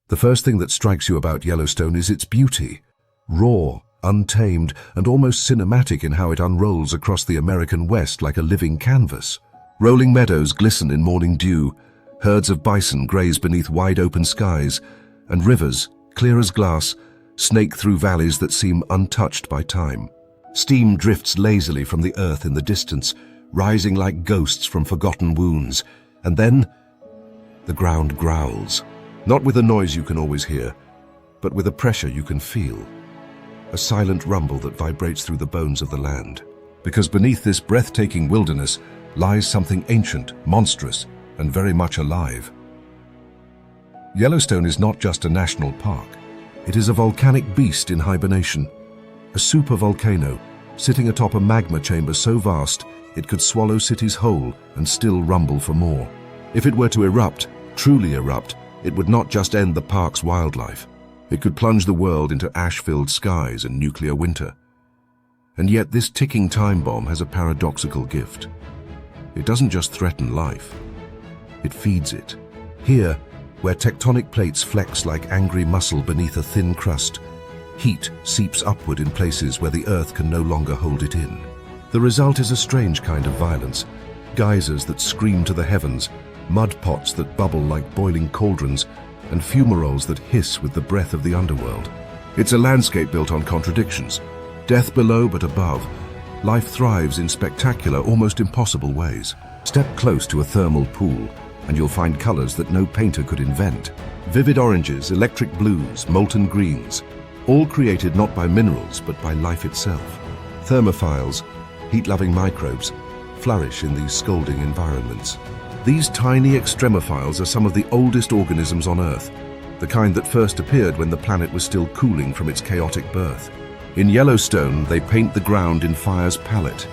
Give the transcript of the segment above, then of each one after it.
The first thing that strikes you about Yellowstone is its beauty. Raw, untamed, and almost cinematic in how it unrolls across the American West like a living canvas. Rolling meadows glisten in morning dew, herds of bison graze beneath wide-open skies, and rivers, clear as glass, snake through valleys that seem untouched by time. Steam drifts lazily from the earth in the distance, rising like ghosts from forgotten wounds, and then the ground growls, not with a noise you can always hear, but with a pressure you can feel. A silent rumble that vibrates through the bones of the land. Because beneath this breathtaking wilderness lies something ancient, monstrous, and very much alive. Yellowstone is not just a national park. It is a volcanic beast in hibernation. A supervolcano, sitting atop a magma chamber so vast it could swallow cities whole and still rumble for more. If it were to erupt, truly erupt, it would not just end the park's wildlife. It could plunge the world into ash-filled skies and nuclear winter. And yet this ticking time bomb has a paradoxical gift. It doesn't just threaten life. It feeds it. Here, where tectonic plates flex like angry muscle beneath a thin crust, heat seeps upward in places where the earth can no longer hold it in. The result is a strange kind of violence. Geysers that scream to the heavens, mud pots that bubble like boiling cauldrons, and fumaroles that hiss with the breath of the underworld. It's a landscape built on contradictions. Death below but above. Life thrives in spectacular, almost impossible ways. Step close to a thermal pool, and you'll find colors that no painter could invent. Vivid oranges, electric blues, molten greens, all created not by minerals but by life itself. Thermophiles, heat-loving microbes, flourish in these scalding environments. These tiny extremophiles are some of the oldest organisms on Earth, the kind that first appeared when the planet was still cooling from its chaotic birth. In Yellowstone, they paint the ground in fire's palette,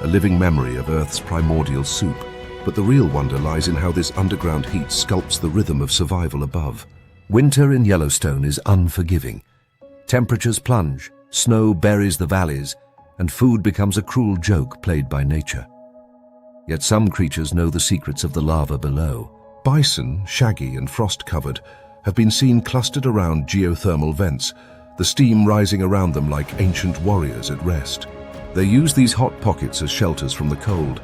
a living memory of Earth's primordial soup. But the real wonder lies in how this underground heat sculpts the rhythm of survival above. Winter in Yellowstone is unforgiving. Temperatures plunge, snow buries the valleys, and food becomes a cruel joke played by nature. Yet some creatures know the secrets of the lava below. Bison, shaggy and frost-covered, have been seen clustered around geothermal vents, the steam rising around them like ancient warriors at rest. They use these hot pockets as shelters from the cold,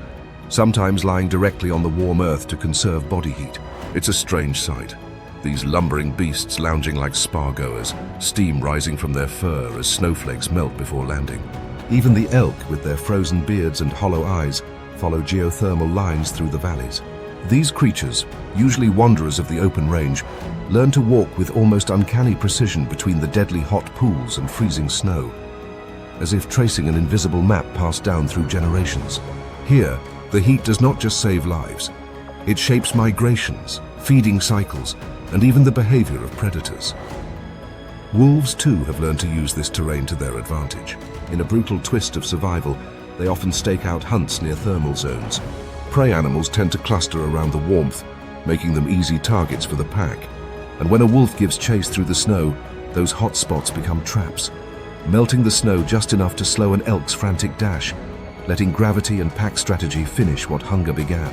sometimes lying directly on the warm earth to conserve body heat. It's a strange sight. These lumbering beasts lounging like spa-goers, steam rising from their fur as snowflakes melt before landing. Even the elk, with their frozen beards and hollow eyes, follow geothermal lines through the valleys. These creatures, usually wanderers of the open range, learn to walk with almost uncanny precision between the deadly hot pools and freezing snow, as if tracing an invisible map passed down through generations. Here, the heat does not just save lives. It shapes migrations, feeding cycles, and even the behavior of predators. Wolves, too, have learned to use this terrain to their advantage. In a brutal twist of survival, they often stake out hunts near thermal zones. Prey animals tend to cluster around the warmth, making them easy targets for the pack. And when a wolf gives chase through the snow, those hot spots become traps, melting the snow just enough to slow an elk's frantic dash, letting gravity and pack strategy finish what hunger began.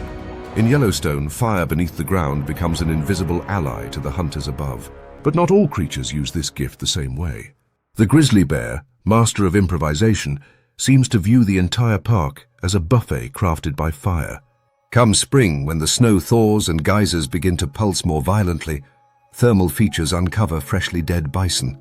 In Yellowstone, fire beneath the ground becomes an invisible ally to the hunters above. But not all creatures use this gift the same way. The grizzly bear, master of improvisation, seems to view the entire park as a buffet crafted by fire. Come spring, when the snow thaws and geysers begin to pulse more violently, thermal features uncover freshly dead bison.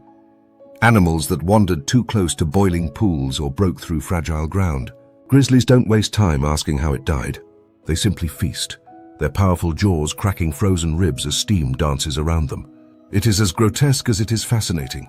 Animals that wandered too close to boiling pools or broke through fragile ground. Grizzlies don't waste time asking how it died. They simply feast, their powerful jaws cracking frozen ribs as steam dances around them. It is as grotesque as it is fascinating.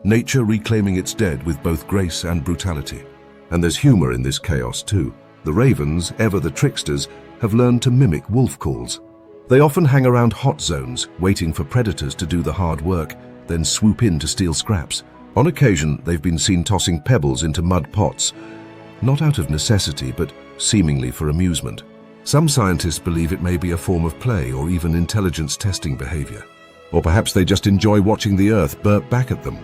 Nature reclaiming its dead with both grace and brutality. And there's humor in this chaos too. The ravens, ever the tricksters, have learned to mimic wolf calls. They often hang around hot zones, waiting for predators to do the hard work, then swoop in to steal scraps. On occasion, they've been seen tossing pebbles into mud pots, not out of necessity, but seemingly for amusement. Some scientists believe it may be a form of play or even intelligence testing behavior. Or perhaps they just enjoy watching the earth burp back at them.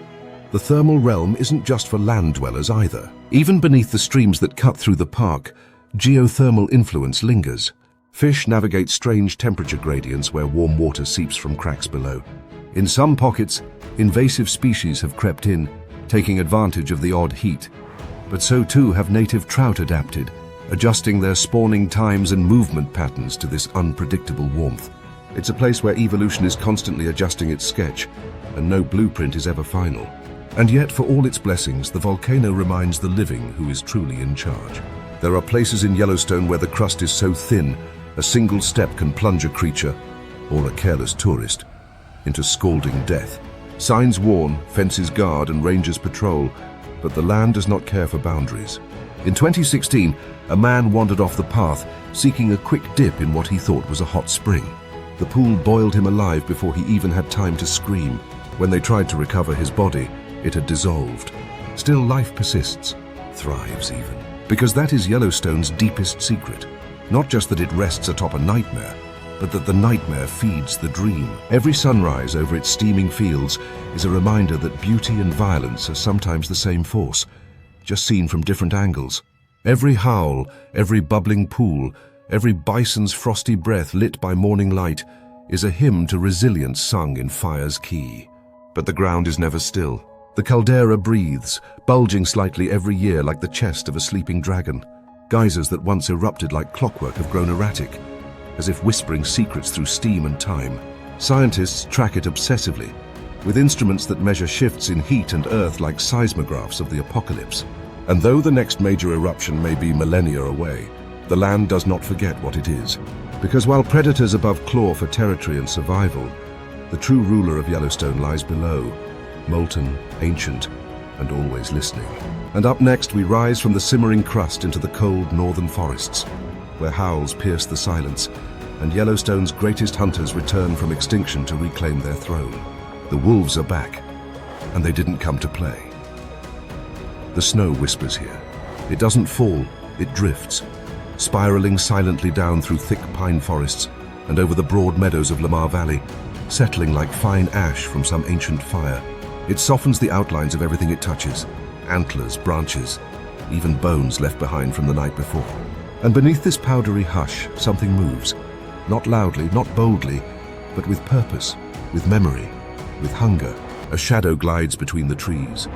The thermal realm isn't just for land dwellers either. Even beneath the streams that cut through the park, geothermal influence lingers. Fish navigate strange temperature gradients where warm water seeps from cracks below. In some pockets, invasive species have crept in, taking advantage of the odd heat. But so too have native trout adapted, adjusting their spawning times and movement patterns to this unpredictable warmth. It's a place where evolution is constantly adjusting its sketch, and no blueprint is ever final. And yet, for all its blessings, the volcano reminds the living who is truly in charge. There are places in Yellowstone where the crust is so thin, a single step can plunge a creature, or a careless tourist, into scalding death. Signs warn, fences guard, and rangers patrol, but the land does not care for boundaries. In 2016, a man wandered off the path, seeking a quick dip in what he thought was a hot spring. The pool boiled him alive before he even had time to scream. When they tried to recover his body, it had dissolved. Still, life persists, thrives even. Because that is Yellowstone's deepest secret. Not just that it rests atop a nightmare, but that the nightmare feeds the dream. Every sunrise over its steaming fields is a reminder that beauty and violence are sometimes the same force, just seen from different angles. Every howl, every bubbling pool, every bison's frosty breath lit by morning light is a hymn to resilience sung in fire's key. But the ground is never still. The caldera breathes, bulging slightly every year like the chest of a sleeping dragon. Geysers that once erupted like clockwork have grown erratic, as if whispering secrets through steam and time. Scientists track it obsessively, with instruments that measure shifts in heat and earth like seismographs of the apocalypse. And though the next major eruption may be millennia away, the land does not forget what it is. Because while predators above claw for territory and survival, the true ruler of Yellowstone lies below, molten, ancient, and always listening. And up next we rise from the simmering crust into the cold northern forests, where howls pierce the silence, and Yellowstone's greatest hunters return from extinction to reclaim their throne. The wolves are back, and they didn't come to play. The snow whispers here. It doesn't fall, it drifts, spiraling silently down through thick pine forests and over the broad meadows of Lamar Valley, settling like fine ash from some ancient fire. It softens the outlines of everything it touches, antlers, branches, even bones left behind from the night before. And beneath this powdery hush, something moves, not loudly, not boldly, but with purpose, with memory, with hunger. A shadow glides between the trees,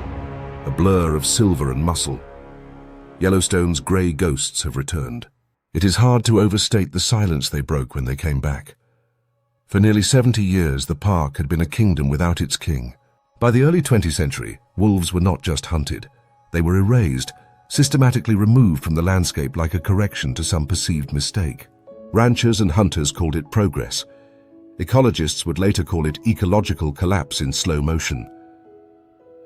a blur of silver and muscle. Yellowstone's grey ghosts have returned. It is hard to overstate the silence they broke when they came back. For nearly 70 years, the park had been a kingdom without its king. By the early 20th century, wolves were not just hunted. They were erased, systematically removed from the landscape like a correction to some perceived mistake. Ranchers and hunters called it progress. Ecologists would later call it ecological collapse in slow motion.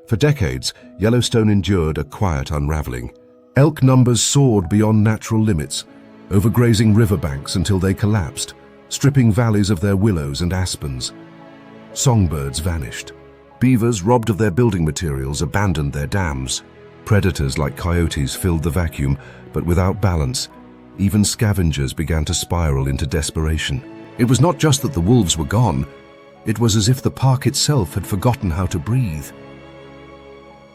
For decades, Yellowstone endured a quiet unraveling. Elk numbers soared beyond natural limits, overgrazing riverbanks until they collapsed, stripping valleys of their willows and aspens. Songbirds vanished. Beavers, robbed of their building materials, abandoned their dams. Predators like coyotes filled the vacuum, but without balance, even scavengers began to spiral into desperation. It was not just that the wolves were gone, it was as if the park itself had forgotten how to breathe.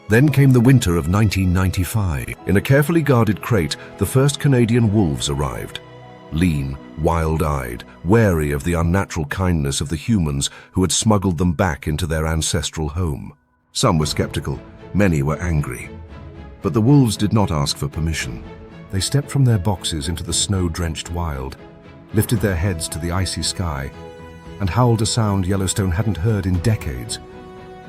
Then came the winter of 1995. In a carefully guarded crate, the first Canadian wolves arrived. Lean, wild-eyed, wary of the unnatural kindness of the humans who had smuggled them back into their ancestral home. Some were skeptical, many were angry. But the wolves did not ask for permission. They stepped from their boxes into the snow-drenched wild, lifted their heads to the icy sky, and howled a sound Yellowstone hadn't heard in decades.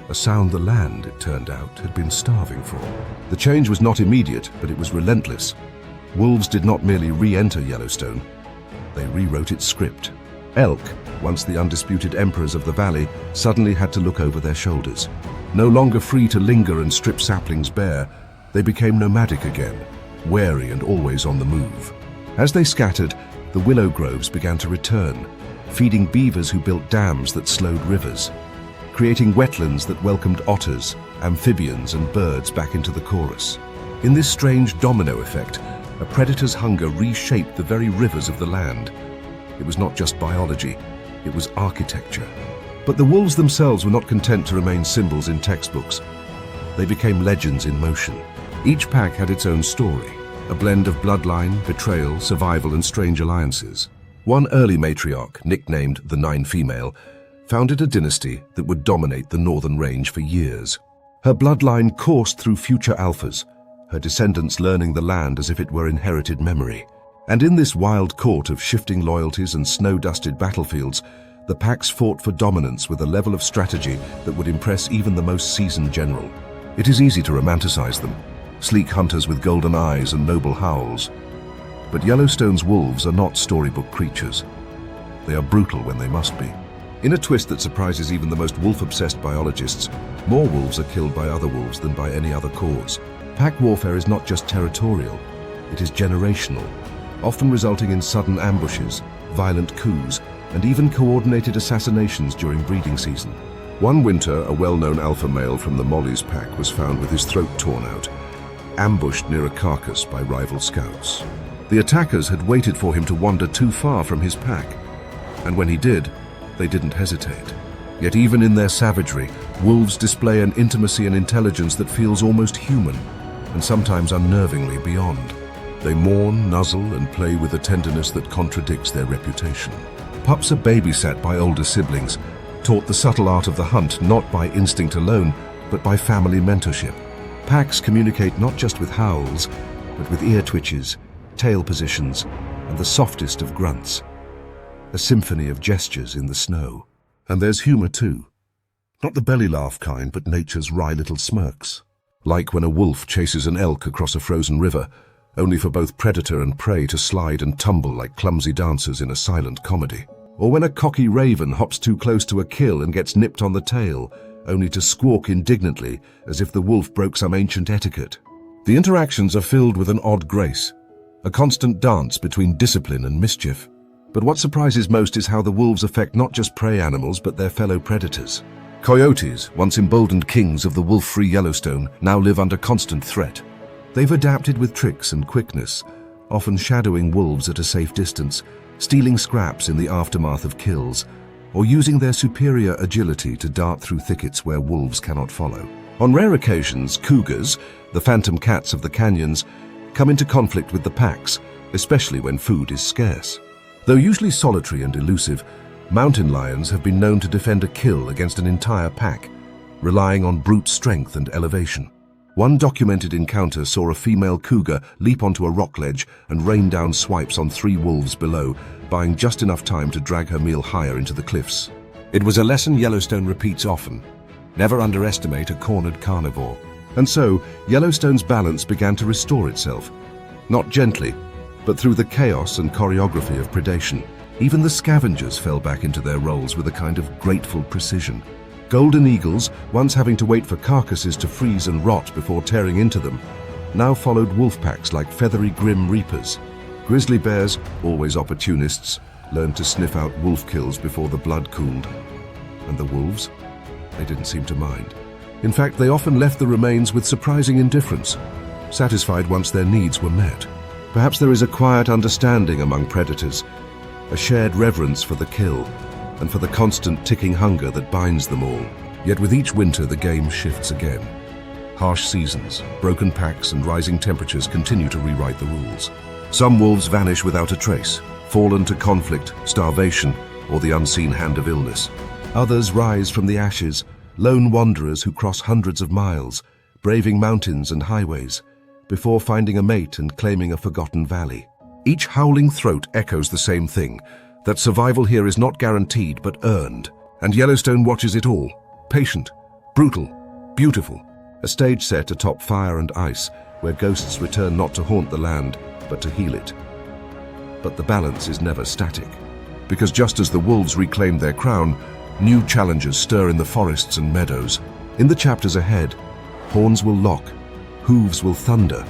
A sound the land, it turned out, had been starving for. The change was not immediate, but it was relentless. Wolves did not merely re-enter Yellowstone, they rewrote its script. Elk, once the undisputed emperors of the valley, suddenly had to look over their shoulders. No longer free to linger and strip saplings bare, they became nomadic again, wary and always on the move. As they scattered, the willow groves began to return, feeding beavers who built dams that slowed rivers, creating wetlands that welcomed otters, amphibians, and birds back into the chorus. In this strange domino effect, a predator's hunger reshaped the very rivers of the land. It was not just biology, it was architecture. But the wolves themselves were not content to remain symbols in textbooks. They became legends in motion. Each pack had its own story, a blend of bloodline, betrayal, survival, and strange alliances. One early matriarch, nicknamed the Nine Female, founded a dynasty that would dominate the northern range for years. Her bloodline coursed through future alphas, her descendants learning the land as if it were inherited memory. And in this wild court of shifting loyalties and snow-dusted battlefields, the packs fought for dominance with a level of strategy that would impress even the most seasoned general. It is easy to romanticize them, sleek hunters with golden eyes and noble howls. But Yellowstone's wolves are not storybook creatures. They are brutal when they must be. In a twist that surprises even the most wolf-obsessed biologists, more wolves are killed by other wolves than by any other cause. Pack warfare is not just territorial, it is generational, often resulting in sudden ambushes, violent coups, and even coordinated assassinations during breeding season. One winter, a well-known alpha male from the Molly's pack was found with his throat torn out, ambushed near a carcass by rival scouts. The attackers had waited for him to wander too far from his pack, and when he did, they didn't hesitate. Yet even in their savagery, wolves display an intimacy and intelligence that feels almost human, and sometimes unnervingly beyond. They mourn, nuzzle, and play with a tenderness that contradicts their reputation. Pups are babysat by older siblings, taught the subtle art of the hunt not by instinct alone, but by family mentorship. Packs communicate not just with howls, but with ear twitches, tail positions, and the softest of grunts. A symphony of gestures in the snow. And there's humor too. Not the belly laugh kind, but nature's wry little smirks. Like when a wolf chases an elk across a frozen river, only for both predator and prey to slide and tumble like clumsy dancers in a silent comedy. Or when a cocky raven hops too close to a kill and gets nipped on the tail, only to squawk indignantly as if the wolf broke some ancient etiquette. The interactions are filled with an odd grace, a constant dance between discipline and mischief. But what surprises most is how the wolves affect not just prey animals but their fellow predators. Coyotes, once emboldened kings of the wolf-free Yellowstone, now live under constant threat. They've adapted with tricks and quickness, often shadowing wolves at a safe distance, stealing scraps in the aftermath of kills, or using their superior agility to dart through thickets where wolves cannot follow. On rare occasions, cougars, the phantom cats of the canyons, come into conflict with the packs, especially when food is scarce. Though usually solitary and elusive, mountain lions have been known to defend a kill against an entire pack, relying on brute strength and elevation. One documented encounter saw a female cougar leap onto a rock ledge and rain down swipes on 3 wolves below, buying just enough time to drag her meal higher into the cliffs. It was a lesson Yellowstone repeats often. Never underestimate a cornered carnivore. And so, Yellowstone's balance began to restore itself. Not gently, but through the chaos and choreography of predation. Even the scavengers fell back into their roles with a kind of grateful precision. Golden eagles, once having to wait for carcasses to freeze and rot before tearing into them, now followed wolf packs like feathery grim reapers. Grizzly bears, always opportunists, learned to sniff out wolf kills before the blood cooled. And the wolves? They didn't seem to mind. In fact, they often left the remains with surprising indifference, satisfied once their needs were met. Perhaps there is a quiet understanding among predators, a shared reverence for the kill, and for the constant ticking hunger that binds them all. Yet with each winter the game shifts again. Harsh seasons, broken packs and rising temperatures continue to rewrite the rules. Some wolves vanish without a trace, fallen to conflict, starvation, or the unseen hand of illness. Others rise from the ashes, lone wanderers who cross hundreds of miles, braving mountains and highways, before finding a mate and claiming a forgotten valley. Each howling throat echoes the same thing, that survival here is not guaranteed but earned. And Yellowstone watches it all. Patient, brutal, beautiful. A stage set atop fire and ice, where ghosts return not to haunt the land, but to heal it. But the balance is never static. Because just as the wolves reclaim their crown, new challenges stir in the forests and meadows. In the chapters ahead, horns will lock, hooves will thunder,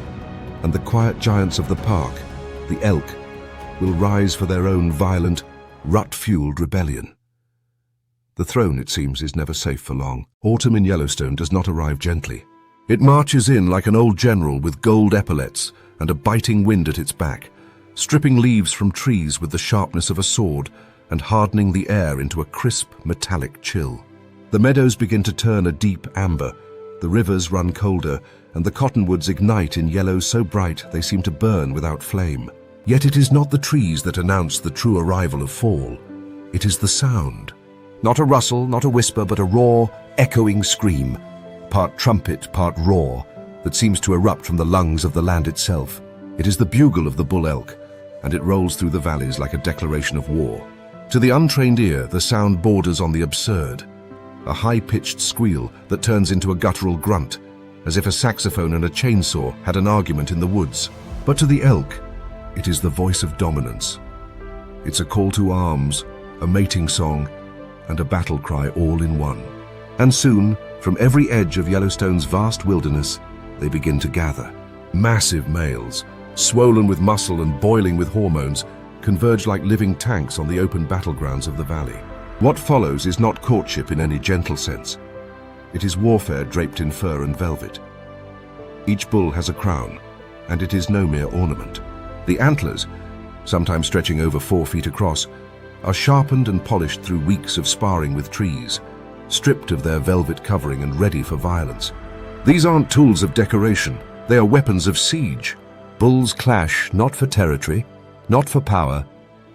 and the quiet giants of the park, the elk, will rise for their own violent, rut-fueled rebellion. The throne, it seems, is never safe for long. Autumn in Yellowstone does not arrive gently. It marches in like an old general with gold epaulets and a biting wind at its back, stripping leaves from trees with the sharpness of a sword and hardening the air into a crisp, metallic chill. The meadows begin to turn a deep amber, the rivers run colder, and the cottonwoods ignite in yellow so bright they seem to burn without flame. Yet it is not the trees that announce the true arrival of fall. It is the sound. Not a rustle, not a whisper, but a raw, echoing scream, part trumpet, part roar, that seems to erupt from the lungs of the land itself. It is the bugle of the bull elk, and it rolls through the valleys like a declaration of war. To the untrained ear, the sound borders on the absurd, a high-pitched squeal that turns into a guttural grunt, as if a saxophone and a chainsaw had an argument in the woods. But to the elk, it is the voice of dominance. It's a call to arms, a mating song, and a battle cry all in one. And soon, from every edge of Yellowstone's vast wilderness, they begin to gather. Massive males, swollen with muscle and boiling with hormones, converge like living tanks on the open battlegrounds of the valley. What follows is not courtship in any gentle sense. It is warfare draped in fur and velvet. Each bull has a crown, and it is no mere ornament. The antlers, sometimes stretching over 4 feet across, are sharpened and polished through weeks of sparring with trees, stripped of their velvet covering and ready for violence. These aren't tools of decoration, they are weapons of siege. Bulls clash not for territory, not for power,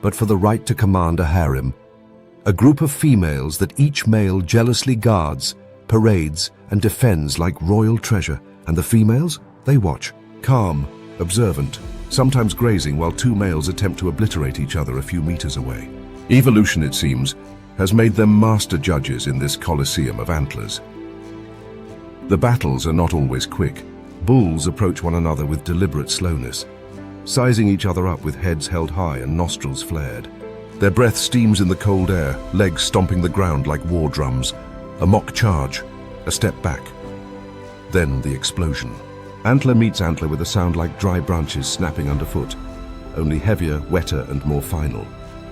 but for the right to command a harem, a group of females that each male jealously guards, parades, and defends like royal treasure. And the females? They watch, calm, observant, sometimes grazing while 2 males attempt to obliterate each other a few meters away. Evolution, it seems, has made them master judges in this coliseum of antlers. The battles are not always quick. Bulls approach one another with deliberate slowness, sizing each other up with heads held high and nostrils flared. Their breath steams in the cold air, legs stomping the ground like war drums. A mock charge, a step back. Then the explosion. Antler meets antler with a sound like dry branches snapping underfoot, only heavier, wetter, and more final.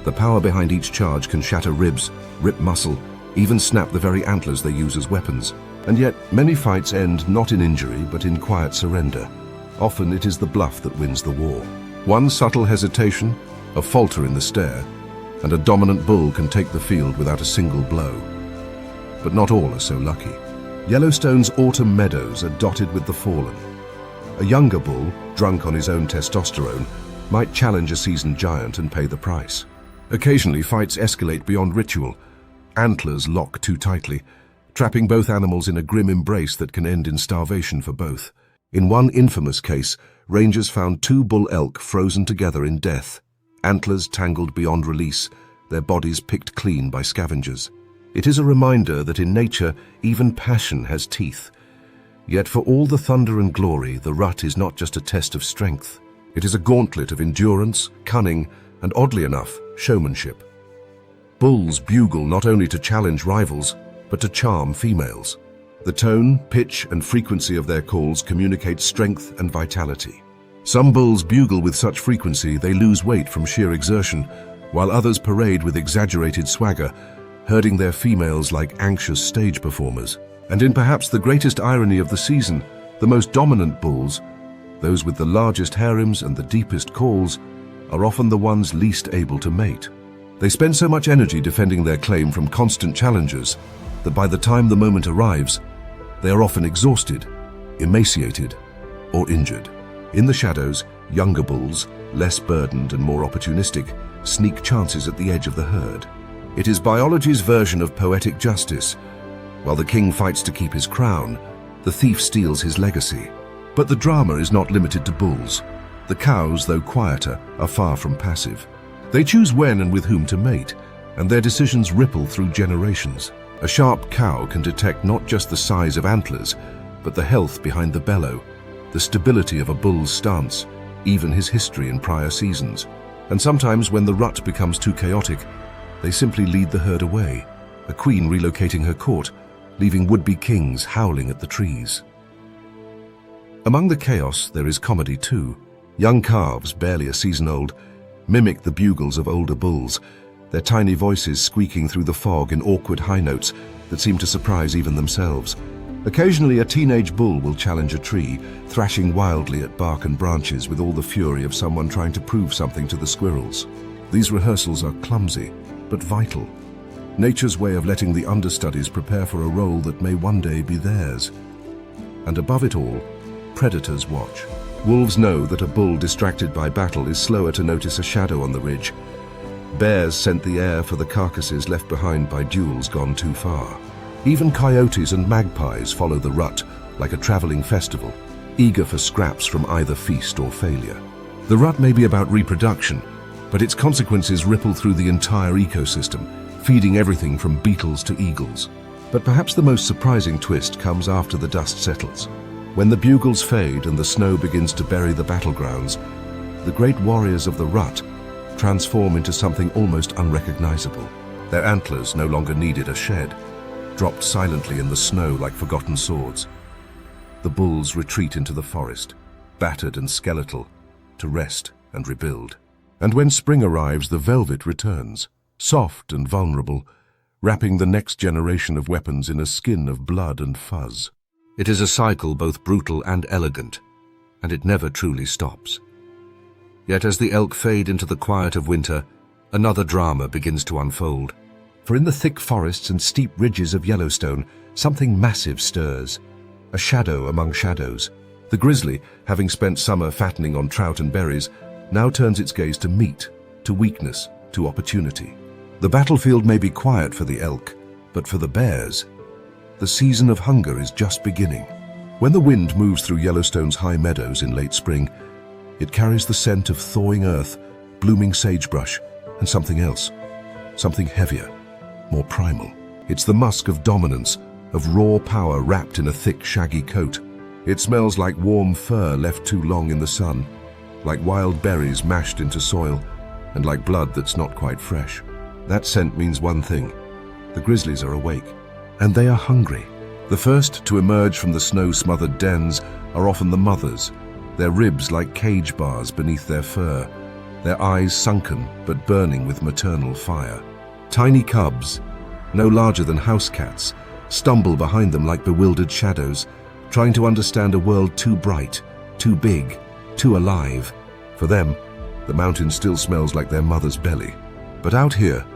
The power behind each charge can shatter ribs, rip muscle, even snap the very antlers they use as weapons. And yet, many fights end not in injury, but in quiet surrender. Often it is the bluff that wins the war. One subtle hesitation, a falter in the stare, and a dominant bull can take the field without a single blow. But not all are so lucky. Yellowstone's autumn meadows are dotted with the fallen. A younger bull, drunk on his own testosterone, might challenge a seasoned giant and pay the price. Occasionally, fights escalate beyond ritual. Antlers lock too tightly, trapping both animals in a grim embrace that can end in starvation for both. In one infamous case, rangers found 2 bull elk frozen together in death, antlers tangled beyond release, their bodies picked clean by scavengers. It is a reminder that in nature, even passion has teeth. Yet for all the thunder and glory, the rut is not just a test of strength. It is a gauntlet of endurance, cunning, and oddly enough, showmanship. Bulls bugle not only to challenge rivals, but to charm females. The tone, pitch, and frequency of their calls communicate strength and vitality. Some bulls bugle with such frequency they lose weight from sheer exertion, while others parade with exaggerated swagger, herding their females like anxious stage performers. And in perhaps the greatest irony of the season, the most dominant bulls, those with the largest harems and the deepest calls, are often the ones least able to mate. They spend so much energy defending their claim from constant challengers that by the time the moment arrives, they are often exhausted, emaciated, or injured. In the shadows, younger bulls, less burdened and more opportunistic, sneak chances at the edge of the herd. It is biology's version of poetic justice. While the king fights to keep his crown, the thief steals his legacy. But the drama is not limited to bulls. The cows, though quieter, are far from passive. They choose when and with whom to mate, and their decisions ripple through generations. A sharp cow can detect not just the size of antlers, but the health behind the bellow, the stability of a bull's stance, even his history in prior seasons. And sometimes when the rut becomes too chaotic, they simply lead the herd away, a queen relocating her court, leaving would-be kings howling at the trees. Among the chaos, there is comedy too. Young calves, barely a season old, mimic the bugles of older bulls, their tiny voices squeaking through the fog in awkward high notes that seem to surprise even themselves. Occasionally, a teenage bull will challenge a tree, thrashing wildly at bark and branches with all the fury of someone trying to prove something to the squirrels. These rehearsals are clumsy, but vital. Nature's way of letting the understudies prepare for a role that may one day be theirs. And above it all, predators watch. Wolves know that a bull distracted by battle is slower to notice a shadow on the ridge, Bears scent the air for the carcasses left behind by duels gone too far. Even coyotes and magpies follow the rut like a traveling festival, eager for scraps from either feast or failure. The rut may be about reproduction, but its consequences ripple through the entire ecosystem, feeding everything from beetles to eagles. But perhaps the most surprising twist comes after the dust settles. When the bugles fade and the snow begins to bury the battlegrounds, the great warriors of the rut transform into something almost unrecognizable. Their antlers no longer needed a shed, dropped silently in the snow like forgotten swords. The bulls retreat into the forest, battered and skeletal, to rest and rebuild. And when spring arrives, the velvet returns, soft and vulnerable, wrapping the next generation of weapons in a skin of blood and fuzz. It is a cycle both brutal and elegant, and it never truly stops. Yet as the elk fade into the quiet of winter, another drama begins to unfold. For in the thick forests and steep ridges of Yellowstone, something massive stirs, a shadow among shadows. The grizzly, having spent summer fattening on trout and berries, now turns its gaze to meat, to weakness, to opportunity. The battlefield may be quiet for the elk, but for the bears, the season of hunger is just beginning. When the wind moves through Yellowstone's high meadows in late spring, it carries the scent of thawing earth, blooming sagebrush, and something else, something heavier, more primal. It's the musk of dominance, of raw power wrapped in a thick, shaggy coat. It smells like warm fur left too long in the sun, like wild berries mashed into soil, and like blood that's not quite fresh. That scent means one thing: the grizzlies are awake, and they are hungry. The first to emerge from the snow-smothered dens are often the mothers, their ribs like cage bars beneath their fur, their eyes sunken but burning with maternal fire. Tiny cubs, no larger than house cats, stumble behind them like bewildered shadows, trying to understand a world too bright, too big, too alive. For them, the mountain still smells like their mother's belly. But out here,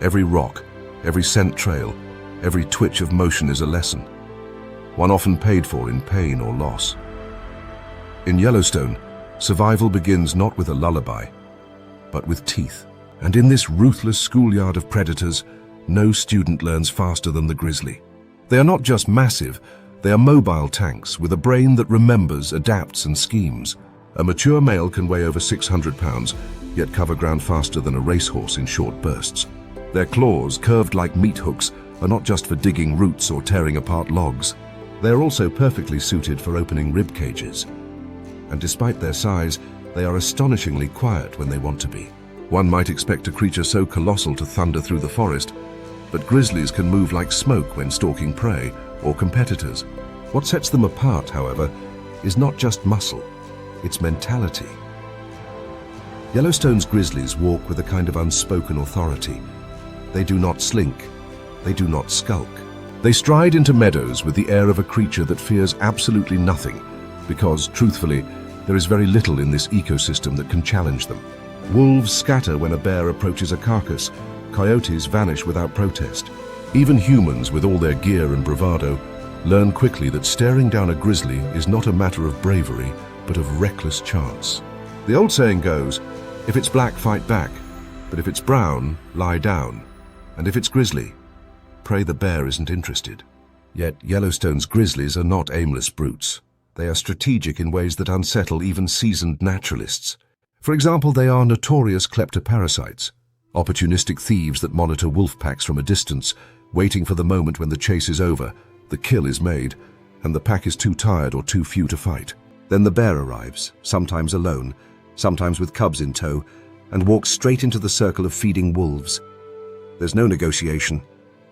every rock, every scent trail, every twitch of motion is a lesson, one often paid for in pain or loss. In Yellowstone, survival begins not with a lullaby, but with teeth. And in this ruthless schoolyard of predators, no student learns faster than the grizzly. They are not just massive, they are mobile tanks with a brain that remembers, adapts, and schemes. A mature male can weigh over 600 pounds, yet cover ground faster than a racehorse in short bursts. Their claws, curved like meat hooks, are not just for digging roots or tearing apart logs. They are also perfectly suited for opening rib cages. And despite their size, they are astonishingly quiet when they want to be. One might expect a creature so colossal to thunder through the forest, but grizzlies can move like smoke when stalking prey or competitors. What sets them apart, however, is not just muscle, it's mentality. Yellowstone's grizzlies walk with a kind of unspoken authority. They do not slink, they do not skulk. They stride into meadows with the air of a creature that fears absolutely nothing, because, truthfully, there is very little in this ecosystem that can challenge them. Wolves scatter when a bear approaches a carcass. Coyotes vanish without protest. Even humans, with all their gear and bravado, learn quickly that staring down a grizzly is not a matter of bravery, but of reckless chance. The old saying goes, if it's black, fight back, but if it's brown, lie down, and if it's grizzly, pray the bear isn't interested. Yet Yellowstone's grizzlies are not aimless brutes. They are strategic in ways that unsettle even seasoned naturalists. For example, they are notorious kleptoparasites, opportunistic thieves that monitor wolf packs from a distance, waiting for the moment when the chase is over, the kill is made, and the pack is too tired or too few to fight. Then the bear arrives, sometimes alone, sometimes with cubs in tow, and walks straight into the circle of feeding wolves. There's no negotiation,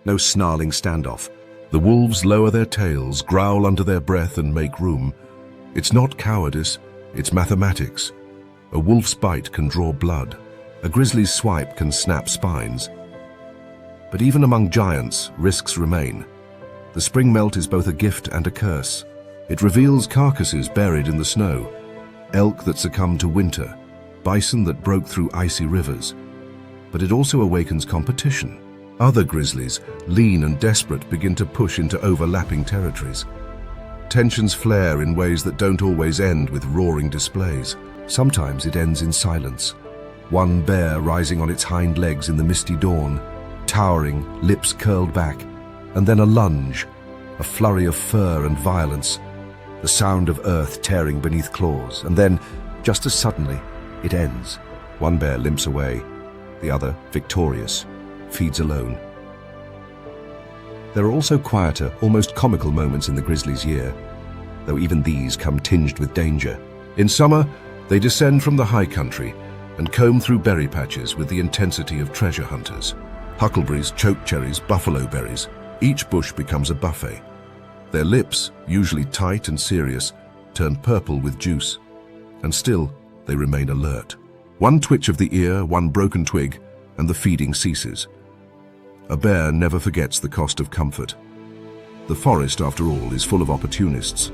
no snarling standoff. The wolves lower their tails, growl under their breath, and make room. It's not cowardice, it's mathematics. A wolf's bite can draw blood. A grizzly's swipe can snap spines. But even among giants, risks remain. The spring melt is both a gift and a curse. It reveals carcasses buried in the snow, elk that succumbed to winter, bison that broke through icy rivers. But it also awakens competition. Other grizzlies, lean and desperate, begin to push into overlapping territories. Tensions flare in ways that don't always end with roaring displays. Sometimes it ends in silence. One bear rising on its hind legs in the misty dawn, towering, lips curled back, and then a lunge, a flurry of fur and violence, the sound of earth tearing beneath claws, and then, just as suddenly, it ends. One bear limps away, the other, victorious, feeds alone. There are also quieter, almost comical moments in the grizzly's year, though even these come tinged with danger. In summer, they descend from the high country and comb through berry patches with the intensity of treasure hunters. Huckleberries, chokecherries, buffalo berries, each bush becomes a buffet. Their lips, usually tight and serious, turn purple with juice, and still they remain alert. One twitch of the ear, one broken twig, and the feeding ceases. A bear never forgets the cost of comfort. The forest, after all, is full of opportunists.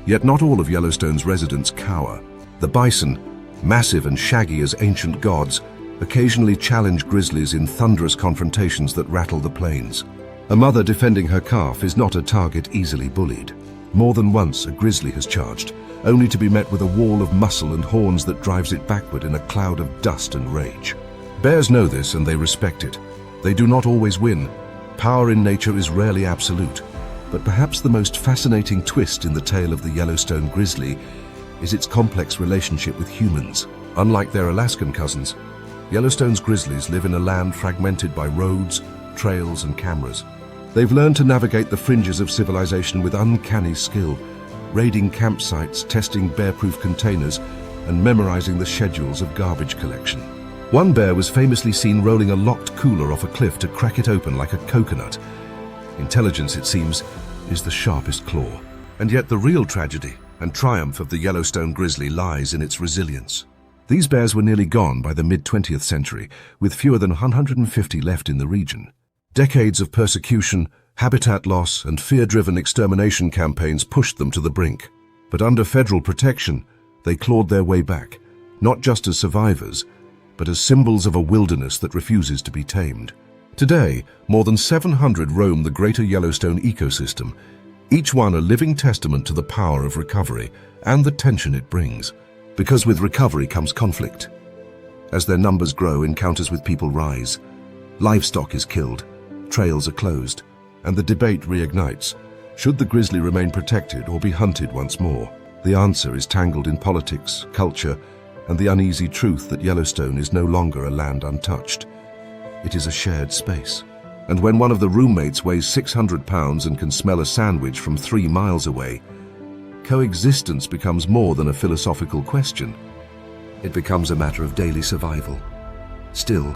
Yet not all of Yellowstone's residents cower. The bison, massive and shaggy as ancient gods, occasionally challenge grizzlies in thunderous confrontations that rattle the plains. A mother defending her calf is not a target easily bullied. More than once, a grizzly has charged, only to be met with a wall of muscle and horns that drives it backward in a cloud of dust and rage. Bears know this and they respect it. They do not always win. Power in nature is rarely absolute. But perhaps the most fascinating twist in the tale of the Yellowstone grizzly is its complex relationship with humans. Unlike their Alaskan cousins, Yellowstone's grizzlies live in a land fragmented by roads, trails, and cameras. They've learned to navigate the fringes of civilization with uncanny skill, raiding campsites, testing bear-proof containers, and memorizing the schedules of garbage collection. One bear was famously seen rolling a locked cooler off a cliff to crack it open like a coconut. Intelligence, it seems, is the sharpest claw. And yet the real tragedy and triumph of the Yellowstone grizzly lies in its resilience. These bears were nearly gone by the mid-20th century, with fewer than 150 left in the region. Decades of persecution, habitat loss, and fear-driven extermination campaigns pushed them to the brink. But under federal protection, they clawed their way back, not just as survivors, but as symbols of a wilderness that refuses to be tamed. Today, more than 700 roam the greater Yellowstone ecosystem, each one a living testament to the power of recovery and the tension it brings. Because with recovery comes conflict. As their numbers grow, encounters with people rise. Livestock is killed, trails are closed, and the debate reignites. Should the grizzly remain protected or be hunted once more? The answer is tangled in politics, culture, and the uneasy truth that Yellowstone is no longer a land untouched. It is a shared space. And when one of the roommates weighs 600 pounds and can smell a sandwich from 3 miles away, coexistence becomes more than a philosophical question. It becomes a matter of daily survival. Still,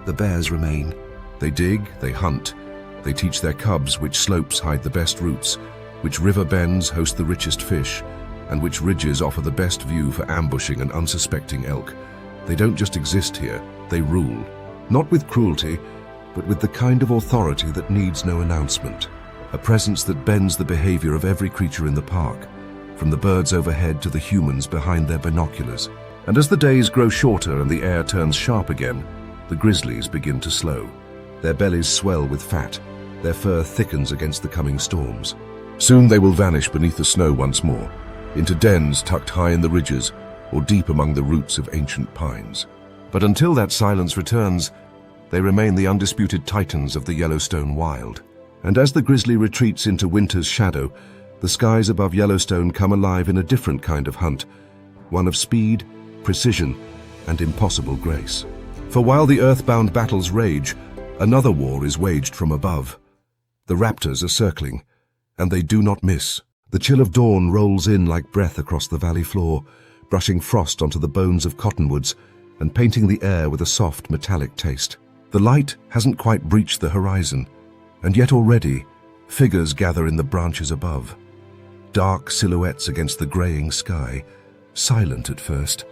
the bears remain. They dig, they hunt, they teach their cubs which slopes hide the best roots, which river bends host the richest fish, and which ridges offer the best view for ambushing an unsuspecting elk. They don't just exist here, they rule. Not with cruelty, but with the kind of authority that needs no announcement. A presence that bends the behavior of every creature in the park, from the birds overhead to the humans behind their binoculars. And as the days grow shorter and the air turns sharp again, the grizzlies begin to slow. Their bellies swell with fat, their fur thickens against the coming storms. Soon they will vanish beneath the snow once more, into dens tucked high in the ridges or deep among the roots of ancient pines. But until that silence returns, they remain the undisputed titans of the Yellowstone wild. And as the grizzly retreats into winter's shadow, the skies above Yellowstone come alive in a different kind of hunt, one of speed, precision, and impossible grace. For while the earthbound battles rage, another war is waged from above. The raptors are circling, and they do not miss. The chill of dawn rolls in like breath across the valley floor, brushing frost onto the bones of cottonwoods and painting the air with a soft metallic taste. The light hasn't quite breached the horizon, and yet already figures gather in the branches above. Dark silhouettes against the graying sky, silent at first.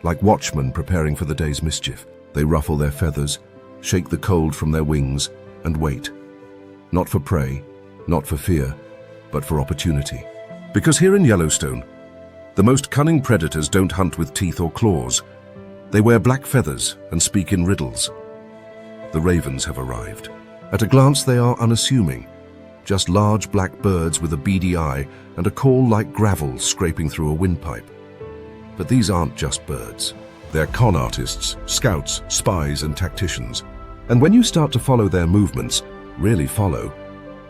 Like watchmen preparing for the day's mischief, they ruffle their feathers, shake the cold from their wings, and wait. Not for prey, not for fear, but for opportunity. Because here in Yellowstone, the most cunning predators don't hunt with teeth or claws. They wear black feathers and speak in riddles. The ravens have arrived. At a glance, they are unassuming, just large black birds with a beady eye and a call like gravel scraping through a windpipe. But these aren't just birds. They're con artists, scouts, spies, and tacticians. And when you start to follow their movements, really follow,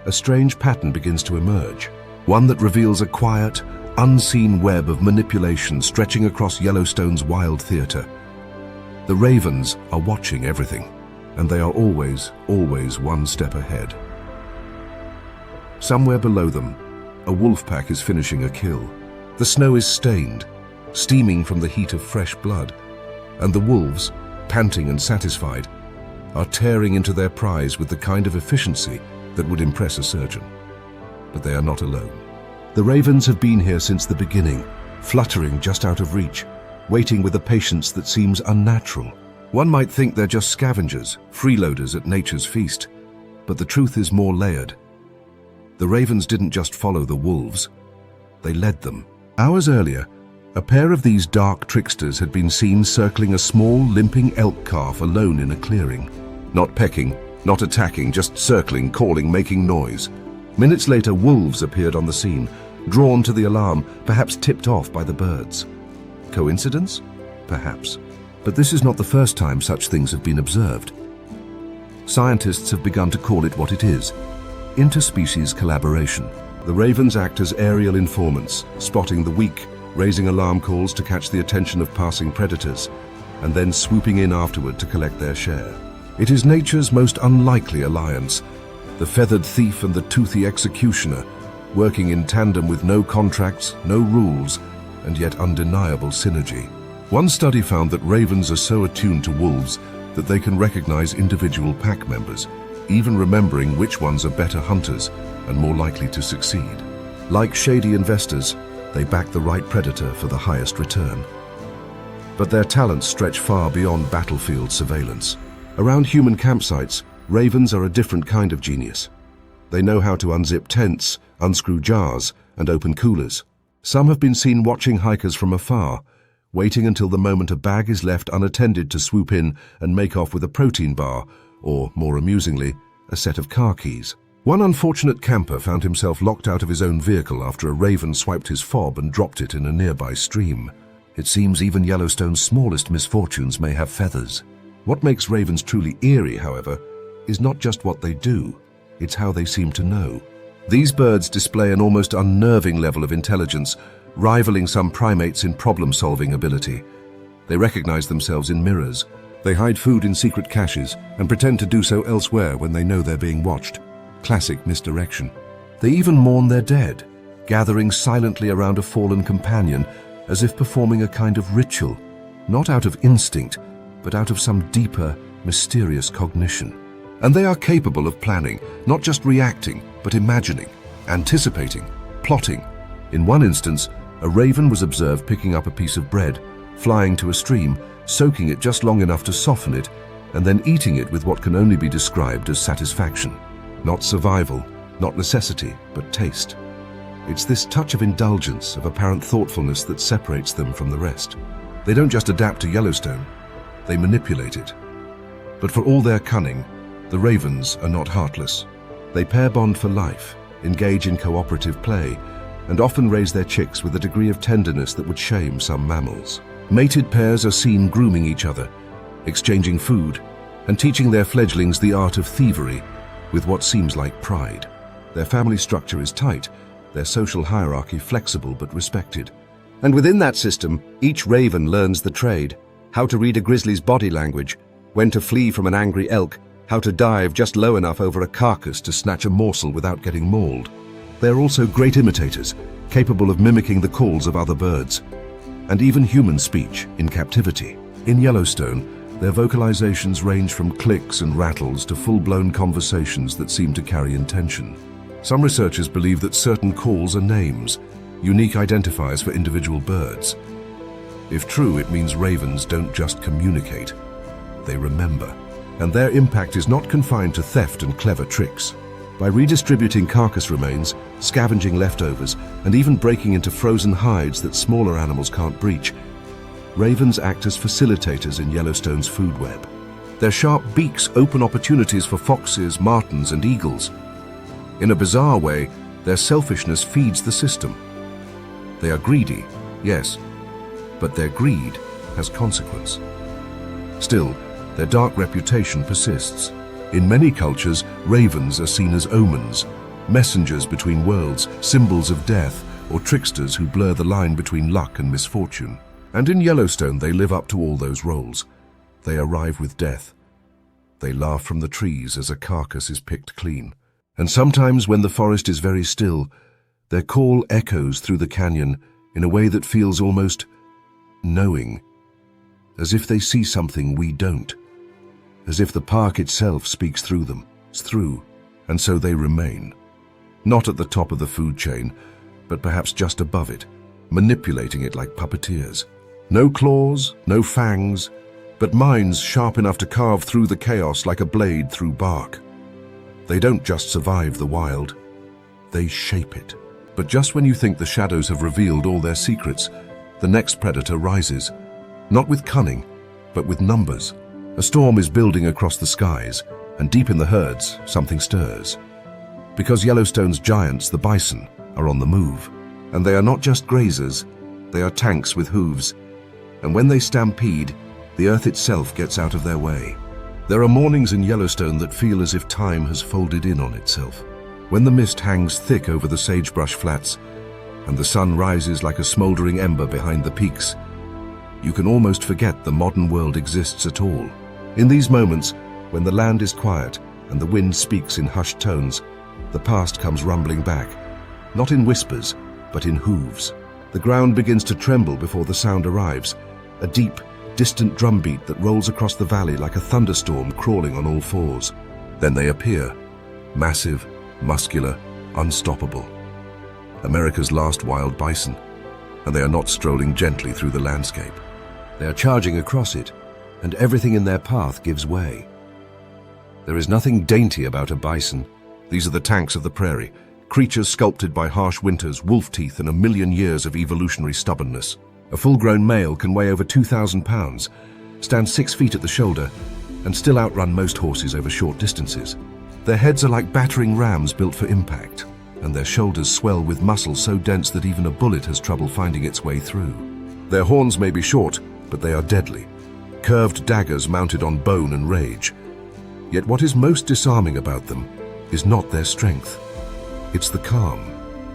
a strange pattern begins to emerge. One that reveals a quiet, unseen web of manipulation stretching across Yellowstone's wild theater. The ravens are watching everything, and they are always one step ahead. Somewhere below them, a wolf pack is finishing a kill. The snow is stained, steaming from the heat of fresh blood, and the wolves, panting and satisfied, are tearing into their prize with the kind of efficiency that would impress a surgeon. But they are not alone. The ravens have been here since the beginning, fluttering just out of reach, waiting with a patience that seems unnatural. One might think they're just scavengers, freeloaders at nature's feast, but the truth is more layered. The ravens didn't just follow the wolves, they led them. Hours earlier, a pair of these dark tricksters had been seen circling a small, limping elk calf alone in a clearing. Not pecking, not attacking, just circling, calling, making noise. Minutes later, wolves appeared on the scene, drawn to the alarm, perhaps tipped off by the birds. Coincidence? Perhaps. But this is not the first time such things have been observed. Scientists have begun to call it what it is: interspecies collaboration. The ravens act as aerial informants, spotting the weak, raising alarm calls to catch the attention of passing predators, and then swooping in afterward to collect their share. It is nature's most unlikely alliance, the feathered thief and the toothy executioner, working in tandem with no contracts, no rules, and yet undeniable synergy. One study found that ravens are so attuned to wolves that they can recognize individual pack members, even remembering which ones are better hunters and more likely to succeed. Like shady investors, they back the right predator for the highest return. But their talents stretch far beyond battlefield surveillance. Around human campsites, ravens are a different kind of genius. They know how to unzip tents, unscrew jars, and open coolers. Some have been seen watching hikers from afar, waiting until the moment a bag is left unattended to swoop in and make off with a protein bar, or, more amusingly, a set of car keys. One unfortunate camper found himself locked out of his own vehicle after a raven swiped his fob and dropped it in a nearby stream. It seems even Yellowstone's smallest misfortunes may have feathers. What makes ravens truly eerie, however, is not just what they do, it's how they seem to know. These birds display an almost unnerving level of intelligence, rivaling some primates in problem-solving ability. They recognize themselves in mirrors. They hide food in secret caches and pretend to do so elsewhere when they know they're being watched. Classic misdirection. They even mourn their dead, gathering silently around a fallen companion as if performing a kind of ritual, not out of instinct, but out of some deeper, mysterious cognition. And they are capable of planning, not just reacting, but imagining, anticipating, plotting. In one instance, a raven was observed picking up a piece of bread, flying to a stream, soaking it just long enough to soften it, and then eating it with what can only be described as satisfaction. Not survival, not necessity, but taste. It's this touch of indulgence, of apparent thoughtfulness that separates them from the rest. They don't just adapt to Yellowstone, they manipulate it. But for all their cunning, the ravens are not heartless. They pair bond for life, engage in cooperative play, and often raise their chicks with a degree of tenderness that would shame some mammals. Mated pairs are seen grooming each other, exchanging food, and teaching their fledglings the art of thievery with what seems like pride. Their family structure is tight, their social hierarchy flexible but respected. And within that system, each raven learns the trade: how to read a grizzly's body language, when to flee from an angry elk, how to dive just low enough over a carcass to snatch a morsel without getting mauled. They are also great imitators, capable of mimicking the calls of other birds, and even human speech in captivity. In Yellowstone, their vocalizations range from clicks and rattles to full-blown conversations that seem to carry intention. Some researchers believe that certain calls are names, unique identifiers for individual birds. If true, it means ravens don't just communicate, they remember. And their impact is not confined to theft and clever tricks. By redistributing carcass remains, scavenging leftovers, and even breaking into frozen hides that smaller animals can't breach, ravens act as facilitators in Yellowstone's food web. Their sharp beaks open opportunities for foxes, martens, and eagles. In a bizarre way, their selfishness feeds the system. They are greedy, yes, but their greed has consequence. Still, their dark reputation persists. In many cultures, ravens are seen as omens, messengers between worlds, symbols of death, or tricksters who blur the line between luck and misfortune. And in Yellowstone, they live up to all those roles. They arrive with death. They laugh from the trees as a carcass is picked clean. And sometimes, when the forest is very still, their call echoes through the canyon in a way that feels almost knowing, as if they see something we don't, as if the park itself speaks through them. It's through, and so they remain. Not at the top of the food chain, but perhaps just above it, manipulating it like puppeteers. No claws, no fangs, but minds sharp enough to carve through the chaos like a blade through bark. They don't just survive the wild, they shape it. But just when you think the shadows have revealed all their secrets, the next predator rises, not with cunning, but with numbers. A storm is building across the skies, and deep in the herds, something stirs. Because Yellowstone's giants, the bison, are on the move. And they are not just grazers, they are tanks with hooves. And when they stampede, the earth itself gets out of their way. There are mornings in Yellowstone that feel as if time has folded in on itself. When the mist hangs thick over the sagebrush flats, and the sun rises like a smoldering ember behind the peaks, you can almost forget the modern world exists at all. In these moments, when the land is quiet and the wind speaks in hushed tones, the past comes rumbling back, not in whispers, but in hooves. The ground begins to tremble before the sound arrives, a deep, distant drumbeat that rolls across the valley like a thunderstorm crawling on all fours. Then they appear, massive, muscular, unstoppable. America's last wild bison, and they are not strolling gently through the landscape. They are charging across it, and everything in their path gives way. There is nothing dainty about a bison. These are the tanks of the prairie, creatures sculpted by harsh winters, wolf teeth, and a million years of evolutionary stubbornness. A full-grown male can weigh over 2,000 pounds, stand 6 feet at the shoulder, and still outrun most horses over short distances. Their heads are like battering rams built for impact, and their shoulders swell with muscle so dense that even a bullet has trouble finding its way through. Their horns may be short, but they are deadly, curved daggers mounted on bone and rage. Yet what is most disarming about them is not their strength. It's the calm.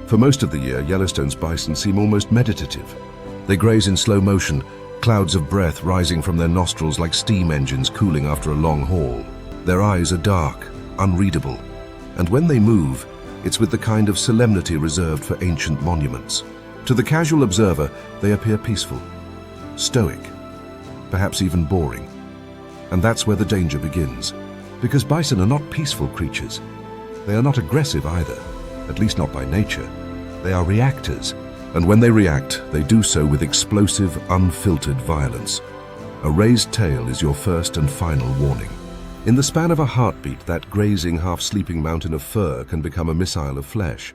For most of the year, Yellowstone's bison seem almost meditative. They graze in slow motion, clouds of breath rising from their nostrils like steam engines cooling after a long haul. Their eyes are dark, unreadable, and when they move, it's with the kind of solemnity reserved for ancient monuments. To the casual observer, they appear peaceful, stoic, perhaps even boring. And that's where the danger begins. Because bison are not peaceful creatures. They are not aggressive either, at least not by nature. They are reactors, and when they react, they do so with explosive, unfiltered violence. A raised tail is your first and final warning. In the span of a heartbeat, that grazing, half-sleeping mountain of fur can become a missile of flesh.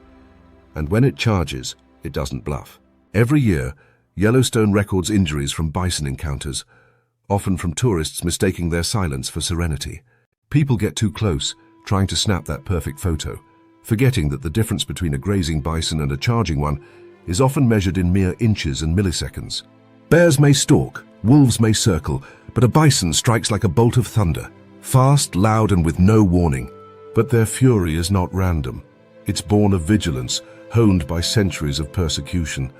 And when it charges, it doesn't bluff. Every year, Yellowstone records injuries from bison encounters, often from tourists mistaking their silence for serenity. People get too close, trying to snap that perfect photo, forgetting that the difference between a grazing bison and a charging one is often measured in mere inches and milliseconds. Bears may stalk, wolves may circle, but a bison strikes like a bolt of thunder, fast, loud, and with no warning. But their fury is not random. It's born of vigilance, honed by centuries of persecution.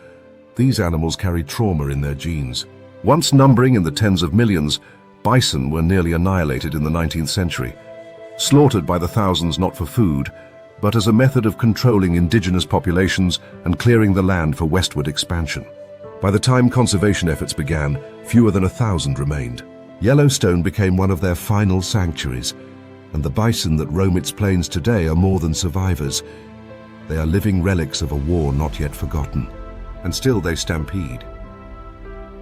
These animals carry trauma in their genes. Once numbering in the tens of millions, bison were nearly annihilated in the 19th century, slaughtered by the thousands not for food, but as a method of controlling indigenous populations and clearing the land for westward expansion. By the time conservation efforts began, fewer than 1,000 remained. Yellowstone became one of their final sanctuaries, and the bison that roam its plains today are more than survivors. They are living relics of a war not yet forgotten, and still they stampede.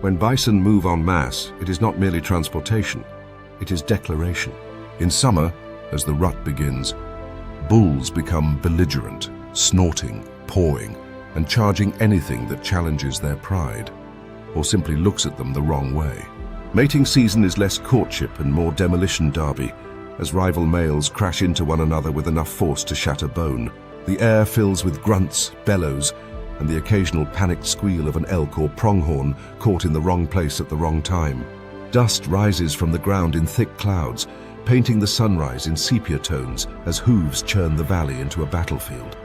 When bison move en masse, it is not merely transportation, it is declaration. In summer, as the rut begins, bulls become belligerent, snorting, pawing, and charging anything that challenges their pride, or simply looks at them the wrong way. Mating season is less courtship and more demolition derby, as rival males crash into one another with enough force to shatter bone. The air fills with grunts, bellows, and the occasional panicked squeal of an elk or pronghorn caught in the wrong place at the wrong time. Dust rises from the ground in thick clouds, painting the sunrise in sepia tones as hooves churn the valley into a battlefield.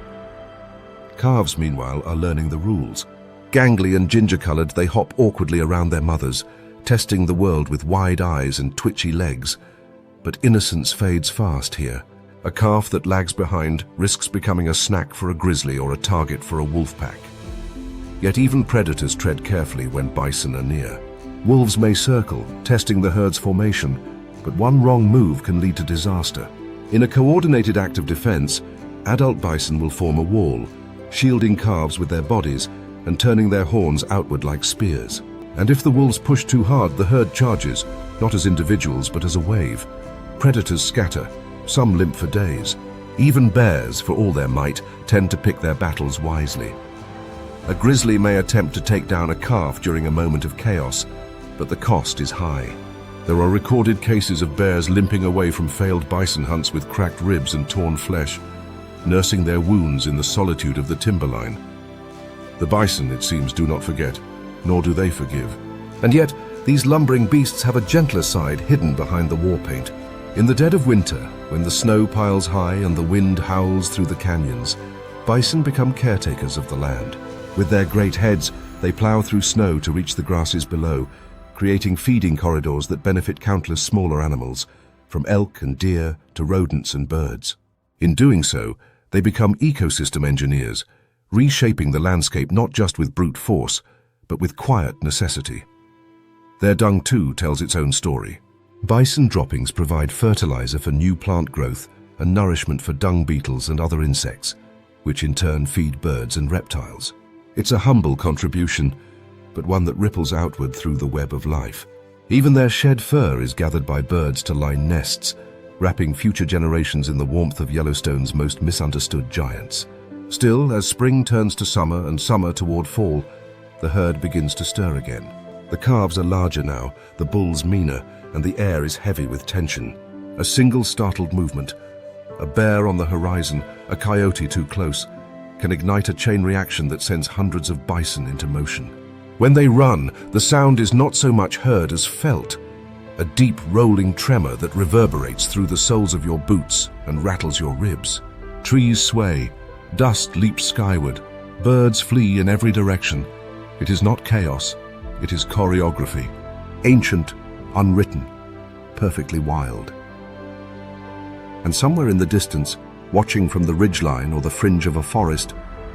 Calves, meanwhile, are learning the rules. Gangly and ginger-colored, they hop awkwardly around their mothers, testing the world with wide eyes and twitchy legs. But innocence fades fast here. A calf that lags behind risks becoming a snack for a grizzly or a target for a wolf pack. Yet even predators tread carefully when bison are near. Wolves may circle, testing the herd's formation, but one wrong move can lead to disaster. In a coordinated act of defense, adult bison will form a wall, shielding calves with their bodies and turning their horns outward like spears. And if the wolves push too hard, the herd charges, not as individuals but as a wave. Predators scatter, some limp for days. Even bears, for all their might, tend to pick their battles wisely. A grizzly may attempt to take down a calf during a moment of chaos, but the cost is high. There are recorded cases of bears limping away from failed bison hunts with cracked ribs and torn flesh, nursing their wounds in the solitude of the timberline. The bison, it seems, do not forget, nor do they forgive. And yet, these lumbering beasts have a gentler side hidden behind the war paint. In the dead of winter, when the snow piles high and the wind howls through the canyons, bison become caretakers of the land. With their great heads, they plow through snow to reach the grasses below, creating feeding corridors that benefit countless smaller animals, from elk and deer to rodents and birds. In doing so, they become ecosystem engineers, reshaping the landscape not just with brute force, but with quiet necessity. Their dung, too, tells its own story. Bison droppings provide fertilizer for new plant growth and nourishment for dung beetles and other insects, which in turn feed birds and reptiles. It's a humble contribution, but one that ripples outward through the web of life. Even their shed fur is gathered by birds to line nests, wrapping future generations in the warmth of Yellowstone's most misunderstood giants. Still, as spring turns to summer and summer toward fall, the herd begins to stir again. The calves are larger now, the bulls meaner, and the air is heavy with tension. A single startled movement, a bear on the horizon, a coyote too close, can ignite a chain reaction that sends hundreds of bison into motion. When they run, the sound is not so much heard as felt, a deep rolling tremor that reverberates through the soles of your boots and rattles your ribs. Trees sway, dust leaps skyward, birds flee in every direction. It is not chaos, it is choreography, ancient, unwritten, perfectly wild. And somewhere in the distance, watching from the ridgeline or the fringe of a forest,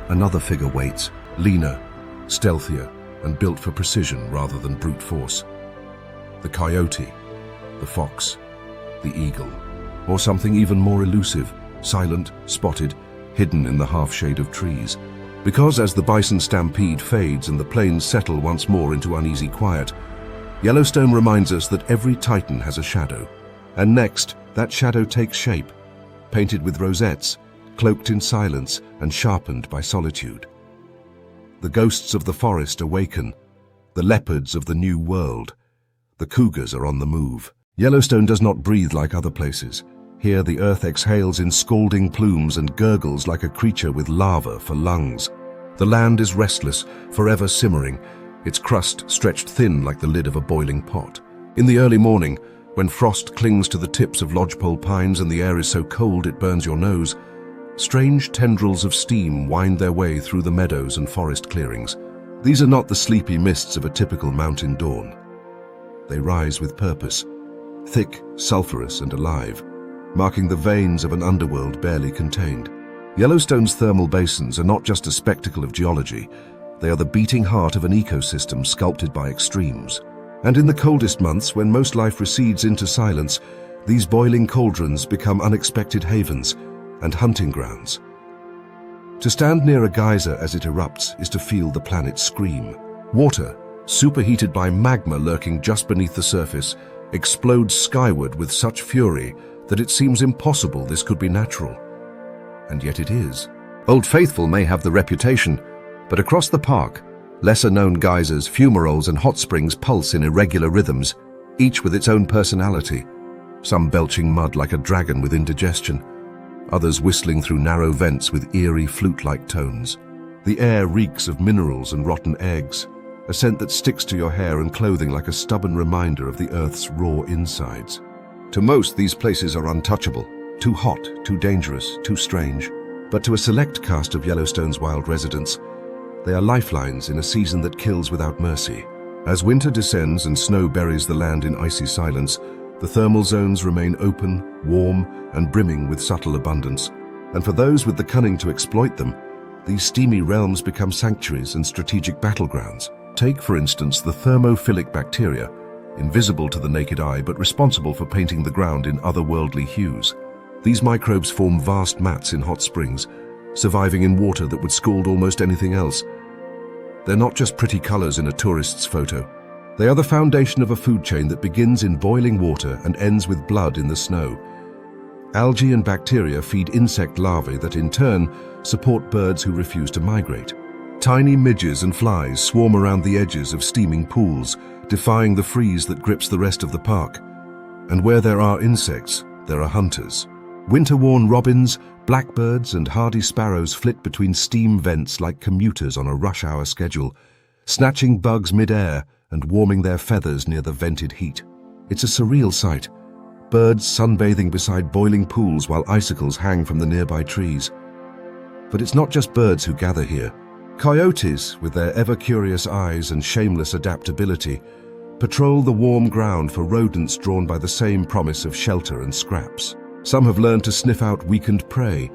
another figure waits, leaner, stealthier, and built for precision rather than brute force. The coyote, the fox, the eagle, or something even more elusive, silent, spotted, hidden in the half-shade of trees. Because as the bison stampede fades and the plains settle once more into uneasy quiet, Yellowstone reminds us that every titan has a shadow. And next, that shadow takes shape, painted with rosettes, cloaked in silence and sharpened by solitude. The ghosts of the forest awaken, the leopards of the new world. The cougars are on the move. Yellowstone does not breathe like other places. Here the earth exhales in scalding plumes and gurgles like a creature with lava for lungs. The land is restless, forever simmering, its crust stretched thin like the lid of a boiling pot. In the early morning, when frost clings to the tips of lodgepole pines and the air is so cold it burns your nose, strange tendrils of steam wind their way through the meadows and forest clearings. These are not the sleepy mists of a typical mountain dawn. They rise with purpose, thick, sulphurous, and alive, marking the veins of an underworld barely contained. Yellowstone's thermal basins are not just a spectacle of geology, they are the beating heart of an ecosystem sculpted by extremes. And in the coldest months, when most life recedes into silence, these boiling cauldrons become unexpected havens and hunting grounds. To stand near a geyser as it erupts is to feel the planet scream. Water, superheated by magma lurking just beneath the surface, explodes skyward with such fury that it seems impossible this could be natural. And yet it is. Old Faithful may have the reputation, but across the park, lesser-known geysers, fumaroles, and hot springs pulse in irregular rhythms, each with its own personality, some belching mud like a dragon with indigestion, others whistling through narrow vents with eerie flute-like tones. The air reeks of minerals and rotten eggs, a scent that sticks to your hair and clothing like a stubborn reminder of the Earth's raw insides. To most, these places are untouchable, too hot, too dangerous, too strange. But to a select cast of Yellowstone's wild residents, they are lifelines in a season that kills without mercy. As winter descends and snow buries the land in icy silence, the thermal zones remain open, warm, and brimming with subtle abundance. And for those with the cunning to exploit them, these steamy realms become sanctuaries and strategic battlegrounds. Take, for instance, the thermophilic bacteria, invisible to the naked eye but responsible for painting the ground in otherworldly hues. These microbes form vast mats in hot springs, surviving in water that would scald almost anything else. They're not just pretty colors in a tourist's photo. They are the foundation of a food chain that begins in boiling water and ends with blood in the snow. Algae and bacteria feed insect larvae that in turn support birds who refuse to migrate. Tiny midges and flies swarm around the edges of steaming pools, defying the freeze that grips the rest of the park. And where there are insects, there are hunters. Winter-worn robins, blackbirds, and hardy sparrows flit between steam vents like commuters on a rush-hour schedule, snatching bugs mid-air and warming their feathers near the vented heat. It's a surreal sight. Birds sunbathing beside boiling pools while icicles hang from the nearby trees. But it's not just birds who gather here. Coyotes, with their ever-curious eyes and shameless adaptability, patrol the warm ground for rodents drawn by the same promise of shelter and scraps. Some have learned to sniff out weakened prey,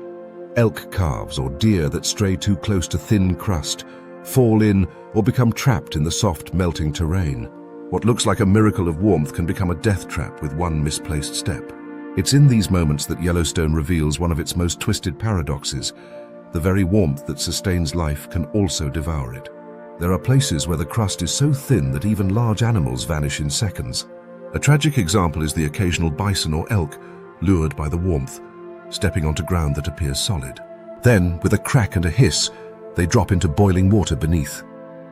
elk calves or deer that stray too close to thin crust, fall in or become trapped in the soft, melting terrain. What looks like a miracle of warmth can become a death trap with one misplaced step. It's in these moments that Yellowstone reveals one of its most twisted paradoxes. The very warmth that sustains life can also devour it. There are places where the crust is so thin that even large animals vanish in seconds. A tragic example is the occasional bison or elk, lured by the warmth, stepping onto ground that appears solid. Then, with a crack and a hiss, they drop into boiling water beneath.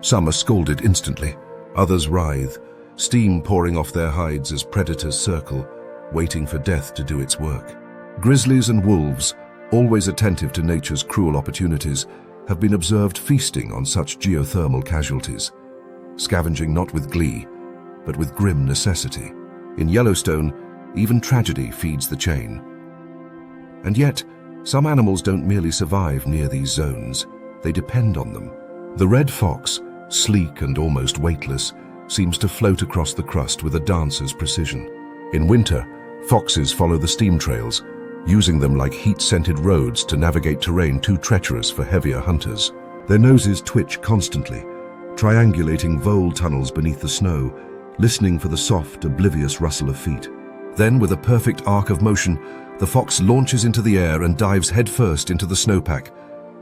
Some are scalded instantly, others writhe, steam pouring off their hides as predators circle, waiting for death to do its work. Grizzlies and wolves, always attentive to nature's cruel opportunities, have been observed feasting on such geothermal casualties, scavenging not with glee, but with grim necessity. In Yellowstone, even tragedy feeds the chain. And yet, some animals don't merely survive near these zones, they depend on them. The red fox, sleek and almost weightless, seems to float across the crust with a dancer's precision. In winter, foxes follow the steam trails, using them like heat-scented roads to navigate terrain too treacherous for heavier hunters. Their noses twitch constantly, triangulating vole tunnels beneath the snow, listening for the soft, oblivious rustle of feet. Then, with a perfect arc of motion, the fox launches into the air and dives headfirst into the snowpack,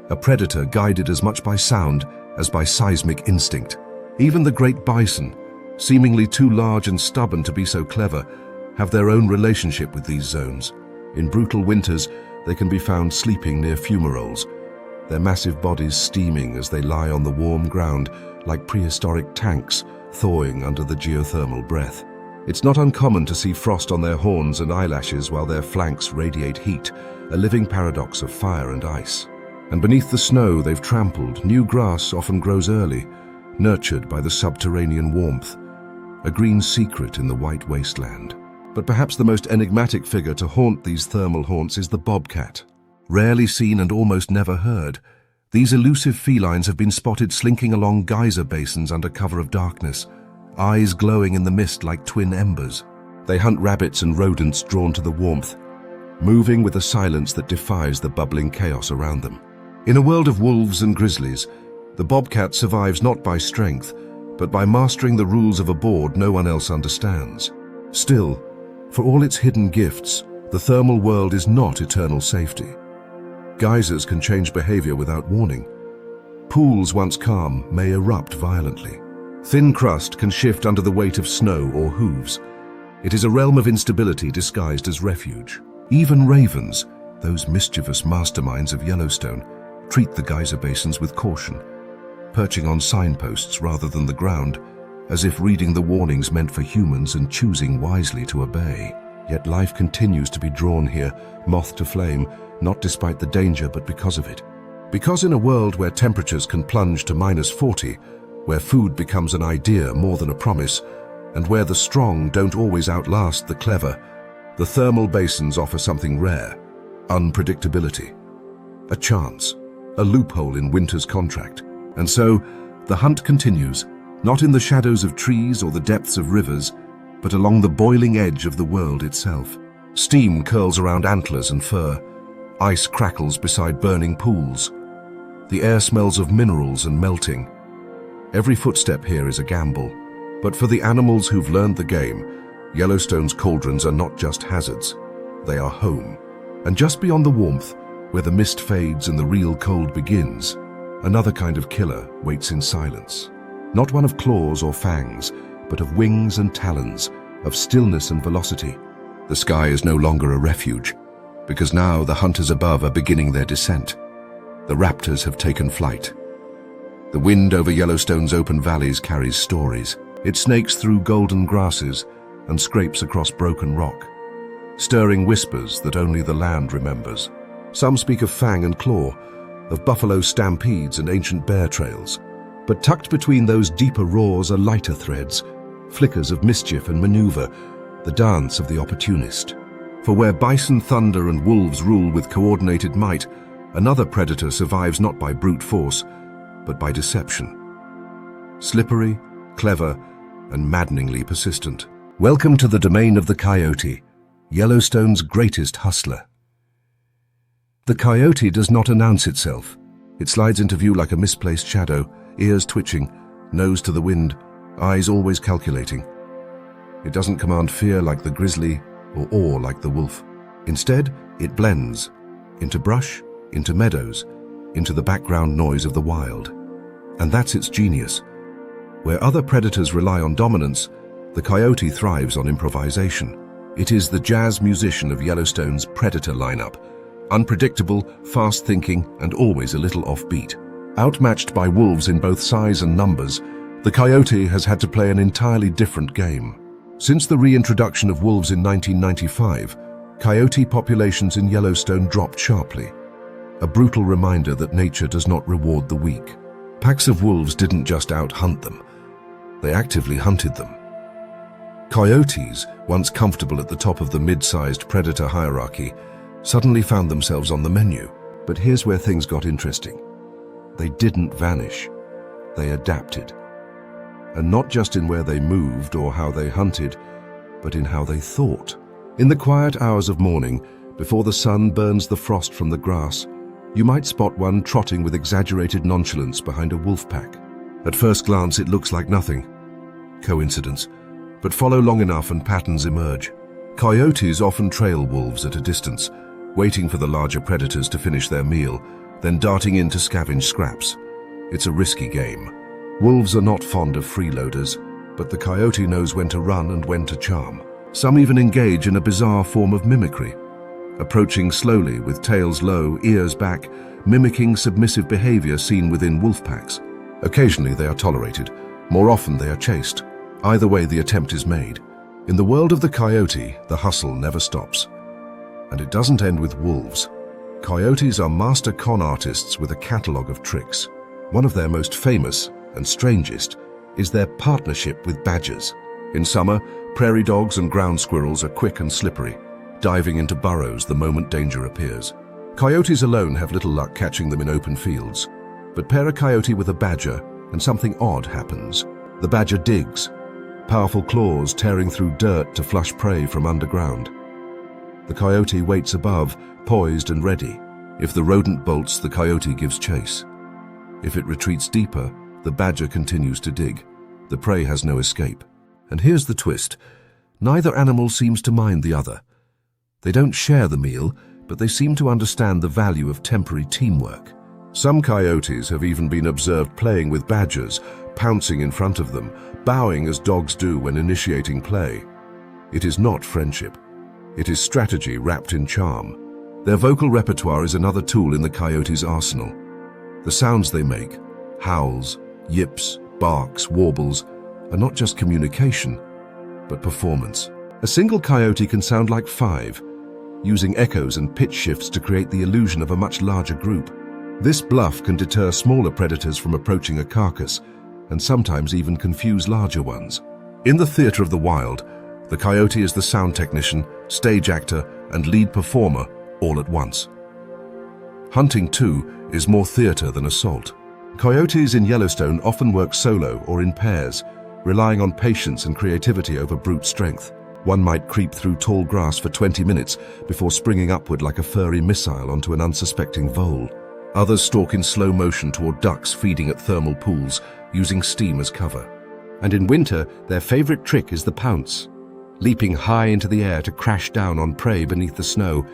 a predator guided as much by sound as by seismic instinct. Even the great bison, seemingly too large and stubborn to be so clever, have their own relationship with these zones. In brutal winters, they can be found sleeping near fumaroles, their massive bodies steaming as they lie on the warm ground like prehistoric tanks thawing under the geothermal breath. It's not uncommon to see frost on their horns and eyelashes while their flanks radiate heat, a living paradox of fire and ice. And beneath the snow they've trampled, new grass often grows early, nurtured by the subterranean warmth, a green secret in the white wasteland. But perhaps the most enigmatic figure to haunt these thermal haunts is the bobcat. Rarely seen and almost never heard, these elusive felines have been spotted slinking along geyser basins under cover of darkness, eyes glowing in the mist like twin embers. They hunt rabbits and rodents drawn to the warmth, moving with a silence that defies the bubbling chaos around them. In a world of wolves and grizzlies, the bobcat survives not by strength, but by mastering the rules of a board no one else understands. Still, for all its hidden gifts, the thermal world is not eternal safety. Geysers can change behavior without warning. Pools once calm may erupt violently. Thin crust can shift under the weight of snow or hooves. It is a realm of instability disguised as refuge. Even ravens, those mischievous masterminds of Yellowstone, treat the geyser basins with caution, perching on signposts rather than the ground, as if reading the warnings meant for humans and choosing wisely to obey. Yet life continues to be drawn here, moth to flame, not despite the danger but because of it. Because in a world where temperatures can plunge to -40, where food becomes an idea more than a promise, and where the strong don't always outlast the clever, the thermal basins offer something rare: unpredictability. A chance, a loophole in winter's contract. And so, the hunt continues, not in the shadows of trees or the depths of rivers, but along the boiling edge of the world itself. Steam curls around antlers and fur. Ice crackles beside burning pools. The air smells of minerals and melting. Every footstep here is a gamble. But for the animals who've learned the game, Yellowstone's cauldrons are not just hazards. They are home. And just beyond the warmth, where the mist fades and the real cold begins, another kind of killer waits in silence. Not one of claws or fangs, but of wings and talons, of stillness and velocity. The sky is no longer a refuge, because now the hunters above are beginning their descent. The raptors have taken flight. The wind over Yellowstone's open valleys carries stories. It snakes through golden grasses and scrapes across broken rock, stirring whispers that only the land remembers. Some speak of fang and claw, of buffalo stampedes and ancient bear trails. But tucked between those deeper roars are lighter threads, flickers of mischief and maneuver, the dance of the opportunist. For where bison thunder and wolves rule with coordinated might, another predator survives not by brute force, but by deception. Slippery, clever, and maddeningly persistent. Welcome to the domain of the coyote, Yellowstone's greatest hustler. The coyote does not announce itself. It slides into view like a misplaced shadow, ears twitching, nose to the wind, eyes always calculating. It doesn't command fear like the grizzly or awe like the wolf. Instead, it blends into brush, into meadows, into the background noise of the wild. And that's its genius. Where other predators rely on dominance, the coyote thrives on improvisation. It is the jazz musician of Yellowstone's predator lineup, unpredictable, fast-thinking, and always a little offbeat. Outmatched by wolves in both size and numbers, the coyote has had to play an entirely different game. Since the reintroduction of wolves in 1995, coyote populations in Yellowstone dropped sharply, a brutal reminder that nature does not reward the weak. Packs of wolves didn't just out-hunt them, they actively hunted them. Coyotes, once comfortable at the top of the mid-sized predator hierarchy, suddenly found themselves on the menu. But here's where things got interesting. They didn't vanish, they adapted. And not just in where they moved or how they hunted, but in how they thought. In the quiet hours of morning, before the sun burns the frost from the grass, you might spot one trotting with exaggerated nonchalance behind a wolf pack. At first glance, it looks like nothing. Coincidence. But follow long enough and patterns emerge. Coyotes often trail wolves at a distance, waiting for the larger predators to finish their meal, then darting in to scavenge scraps. It's a risky game. Wolves are not fond of freeloaders, but the coyote knows when to run and when to charm. Some even engage in a bizarre form of mimicry, approaching slowly with tails low, ears back, mimicking submissive behavior seen within wolf packs. Occasionally they are tolerated, more often they are chased. Either way, the attempt is made. In the world of the coyote, the hustle never stops. And it doesn't end with wolves. Coyotes are master con artists with a catalogue of tricks. One of their most famous and strangest is their partnership with badgers. In summer, prairie dogs and ground squirrels are quick and slippery, diving into burrows the moment danger appears. Coyotes alone have little luck catching them in open fields. But pair a coyote with a badger and something odd happens. The badger digs, powerful claws tearing through dirt to flush prey from underground. The coyote waits above, poised and ready. If the rodent bolts, the coyote gives chase. If it retreats deeper, the badger continues to dig. The prey has no escape. And here's the twist. Neither animal seems to mind the other. They don't share the meal, but they seem to understand the value of temporary teamwork. Some coyotes have even been observed playing with badgers, pouncing in front of them, bowing as dogs do when initiating play. It is not friendship. It is strategy wrapped in charm. Their vocal repertoire is another tool in the coyote's arsenal. The sounds they make, howls, yips, barks, warbles, are not just communication, but performance. A single coyote can sound like five, using echoes and pitch shifts to create the illusion of a much larger group. This bluff can deter smaller predators from approaching a carcass, and sometimes even confuse larger ones. In the theater of the wild, the coyote is the sound technician, stage actor, and lead performer all at once. Hunting, too, is more theater than assault. Coyotes in Yellowstone often work solo or in pairs, relying on patience and creativity over brute strength. One might creep through tall grass for 20 minutes before springing upward like a furry missile onto an unsuspecting vole. Others stalk in slow motion toward ducks feeding at thermal pools, using steam as cover. And in winter, their favorite trick is the pounce, leaping high into the air to crash down on prey beneath the snow,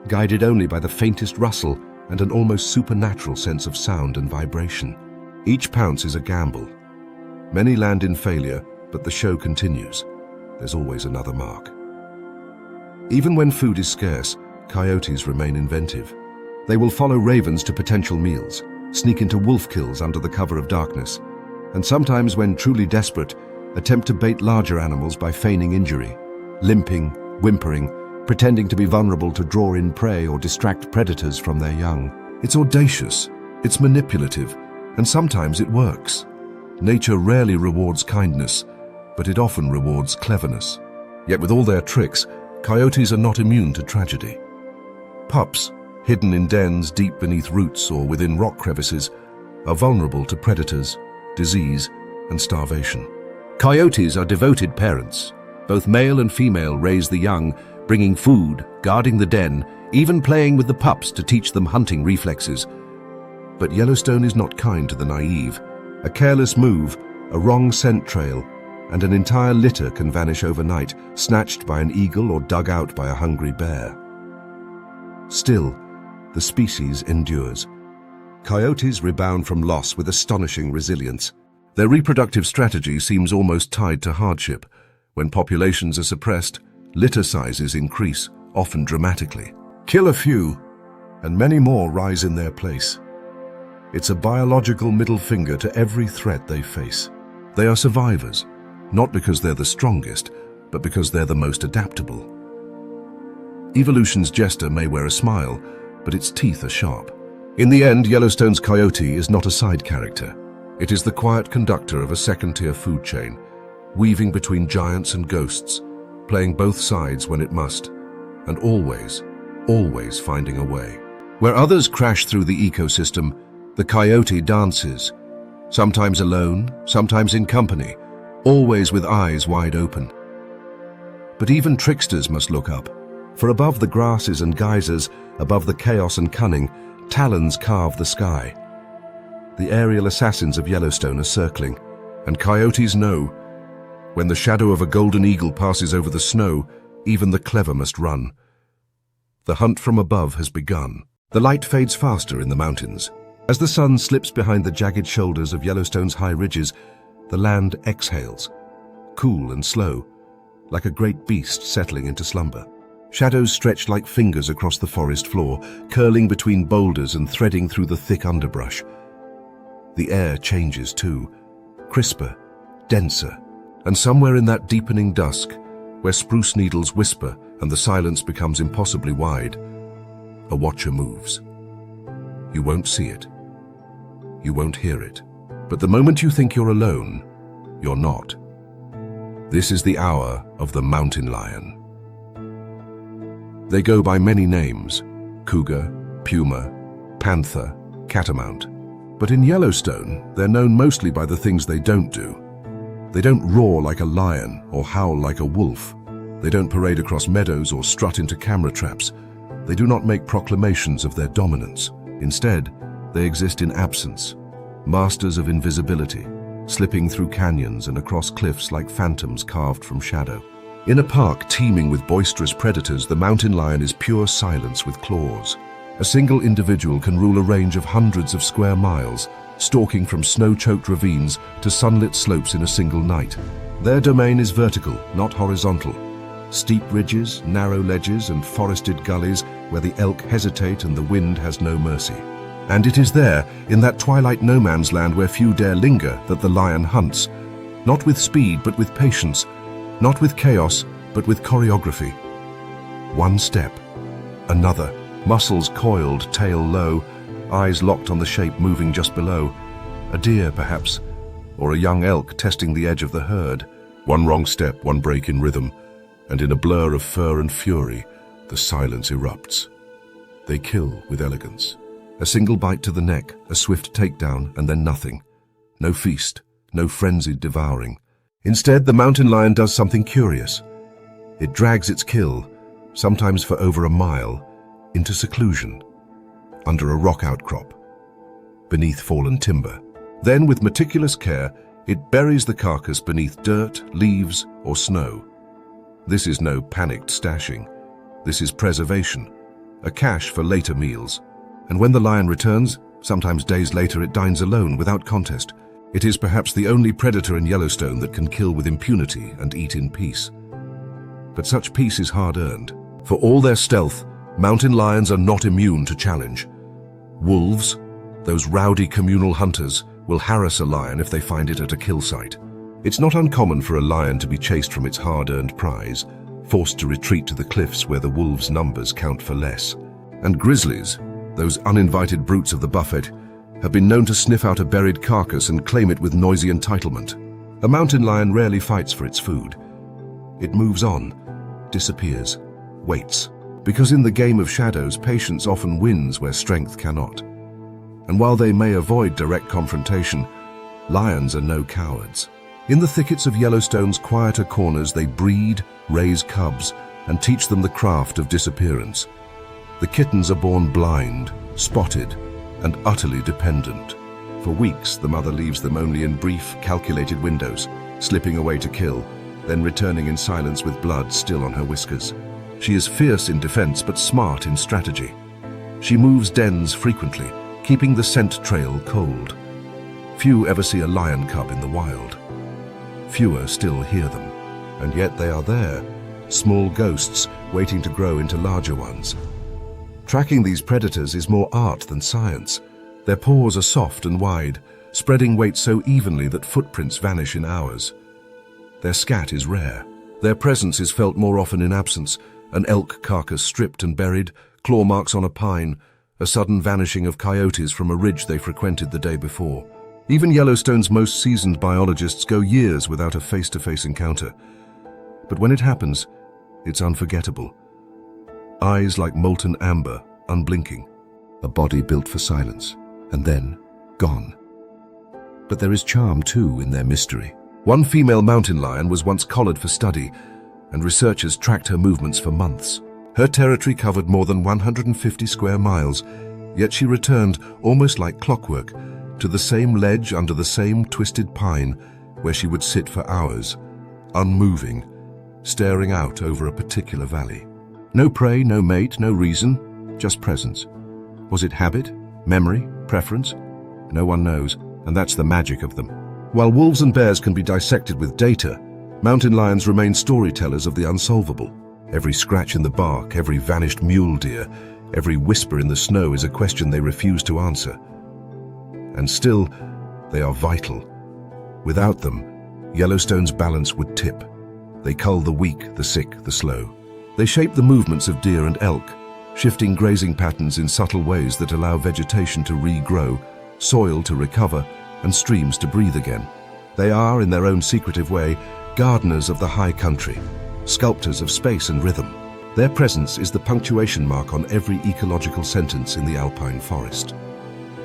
guided only by the faintest rustle and an almost supernatural sense of sound and vibration. Each pounce is a gamble. Many land in failure, but the show continues. There's always another mark. Even when food is scarce, coyotes remain inventive. They will follow ravens to potential meals, sneak into wolf kills under the cover of darkness, and sometimes, when truly desperate, attempt to bait larger animals by feigning injury, limping, whimpering, pretending to be vulnerable to draw in prey or distract predators from their young. It's audacious, it's manipulative, and sometimes it works. Nature rarely rewards kindness, but it often rewards cleverness. Yet with all their tricks, coyotes are not immune to tragedy. Pups, hidden in dens deep beneath roots or within rock crevices, are vulnerable to predators, disease, and starvation. Coyotes are devoted parents. Both male and female raise the young, bringing food, guarding the den, even playing with the pups to teach them hunting reflexes. But Yellowstone is not kind to the naive. A careless move, a wrong scent trail, and an entire litter can vanish overnight, snatched by an eagle or dug out by a hungry bear. Still, the species endures. Coyotes rebound from loss with astonishing resilience. Their reproductive strategy seems almost tied to hardship. When populations are suppressed, litter sizes increase, often dramatically. Kill a few, and many more rise in their place. It's a biological middle finger to every threat they face. They are survivors, not because they're the strongest, but because they're the most adaptable. Evolution's jester may wear a smile, but its teeth are sharp. In the end, Yellowstone's coyote is not a side character. It is the quiet conductor of a second-tier food chain, weaving between giants and ghosts, playing both sides when it must, and always finding a way. Where others crash through the ecosystem, the coyote dances, sometimes alone, sometimes in company, always with eyes wide open. But even tricksters must look up, for above the grasses and geysers, above the chaos and cunning, talons carve the sky. The aerial assassins of Yellowstone are circling, and coyotes know, when the shadow of a golden eagle passes over the snow, even the clever must run. The hunt from above has begun. The light fades faster in the mountains. As the sun slips behind the jagged shoulders of Yellowstone's high ridges, the land exhales, cool and slow, like a great beast settling into slumber. Shadows stretch like fingers across the forest floor, curling between boulders and threading through the thick underbrush. The air changes too, crisper, denser, and somewhere in that deepening dusk, where spruce needles whisper and the silence becomes impossibly wide, a watcher moves. You won't see it. You won't hear it. But the moment you think you're alone, you're not. This is the hour of the mountain lion. They go by many names: cougar, puma, panther, catamount. But in Yellowstone, they're known mostly by the things they don't do. They don't roar like a lion or howl like a wolf. They don't parade across meadows or strut into camera traps. They do not make proclamations of their dominance. Instead, they exist in absence, masters of invisibility, slipping through canyons and across cliffs like phantoms carved from shadow. In a park teeming with boisterous predators, the mountain lion is pure silence with claws. A single individual can rule a range of hundreds of square miles, stalking from snow-choked ravines to sunlit slopes in a single night. Their domain is vertical, not horizontal. Steep ridges, narrow ledges, and forested gullies where the elk hesitate and the wind has no mercy. And it is there, in that twilight no-man's land where few dare linger, that the lion hunts. Not with speed, but with patience. Not with chaos, but with choreography. One step, another, muscles coiled, tail low, eyes locked on the shape moving just below. A deer, perhaps, or a young elk testing the edge of the herd. One wrong step, one break in rhythm, and in a blur of fur and fury, the silence erupts. They kill with elegance. A single bite to the neck, a swift takedown, and then nothing. No feast, no frenzied devouring. Instead, the mountain lion does something curious. It drags its kill, sometimes for over a mile, into seclusion, under a rock outcrop, beneath fallen timber. Then, with meticulous care, it buries the carcass beneath dirt, leaves, or snow. This is no panicked stashing. This is preservation, a cache for later meals. And when the lion returns, sometimes days later, it dines alone without contest. It is perhaps the only predator in Yellowstone that can kill with impunity and eat in peace. But such peace is hard-earned. For all their stealth, mountain lions are not immune to challenge. Wolves, those rowdy communal hunters, will harass a lion if they find it at a kill site. It's not uncommon for a lion to be chased from its hard-earned prize, forced to retreat to the cliffs where the wolves' numbers count for less. And grizzlies, those uninvited brutes of the buffet, have been known to sniff out a buried carcass and claim it with noisy entitlement. A mountain lion rarely fights for its food. It moves on, disappears, waits. Because in the game of shadows, patience often wins where strength cannot. And while they may avoid direct confrontation, lions are no cowards. In the thickets of Yellowstone's quieter corners, they breed, raise cubs, and teach them the craft of disappearance. The kittens are born blind, spotted, and utterly dependent. For weeks, the mother leaves them only in brief, calculated windows, slipping away to kill, then returning in silence with blood still on her whiskers. She is fierce in defense, but smart in strategy. She moves dens frequently, keeping the scent trail cold. Few ever see a lion cub in the wild. Fewer still hear them, and yet they are there, small ghosts waiting to grow into larger ones. Tracking these predators is more art than science. Their paws are soft and wide, spreading weight so evenly that footprints vanish in hours. Their scat is rare. Their presence is felt more often in absence, an elk carcass stripped and buried, claw marks on a pine, a sudden vanishing of coyotes from a ridge they frequented the day before. Even Yellowstone's most seasoned biologists go years without a face-to-face encounter. But when it happens, it's unforgettable. Eyes like molten amber, unblinking. A body built for silence, and then gone. But there is charm, too, in their mystery. One female mountain lion was once collared for study, and researchers tracked her movements for months. Her territory covered more than 150 square miles, yet she returned, almost like clockwork, to the same ledge under the same twisted pine, where she would sit for hours, unmoving, staring out over a particular valley. No prey, no mate, no reason, just presence. Was it habit, memory, preference? No one knows, and that's the magic of them. While wolves and bears can be dissected with data, mountain lions remain storytellers of the unsolvable. Every scratch in the bark, every vanished mule deer, every whisper in the snow is a question they refuse to answer. And still, they are vital. Without them, Yellowstone's balance would tip. They cull the weak, the sick, the slow. They shape the movements of deer and elk, shifting grazing patterns in subtle ways that allow vegetation to regrow, soil to recover, and streams to breathe again. They are, in their own secretive way, gardeners of the high country, sculptors of space and rhythm. Their presence is the punctuation mark on every ecological sentence in the alpine forest.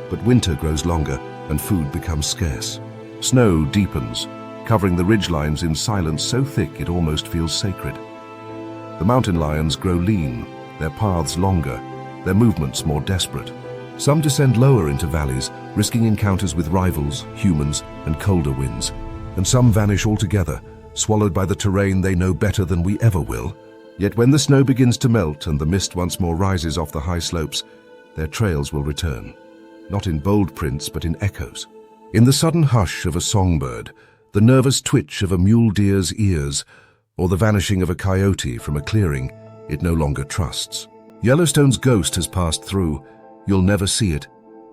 But winter grows longer and food becomes scarce. Snow deepens, covering the ridgelines in silence so thick it almost feels sacred. The mountain lions grow lean, their paths longer, their movements more desperate. Some descend lower into valleys, risking encounters with rivals, humans, and colder winds. And some vanish altogether, swallowed by the terrain they know better than we ever will. Yet when the snow begins to melt and the mist once more rises off the high slopes, their trails will return. Not in bold prints, but in echoes. In the sudden hush of a songbird, the nervous twitch of a mule deer's ears, or the vanishing of a coyote from a clearing it no longer trusts. Yellowstone's ghost has passed through. You'll never see it,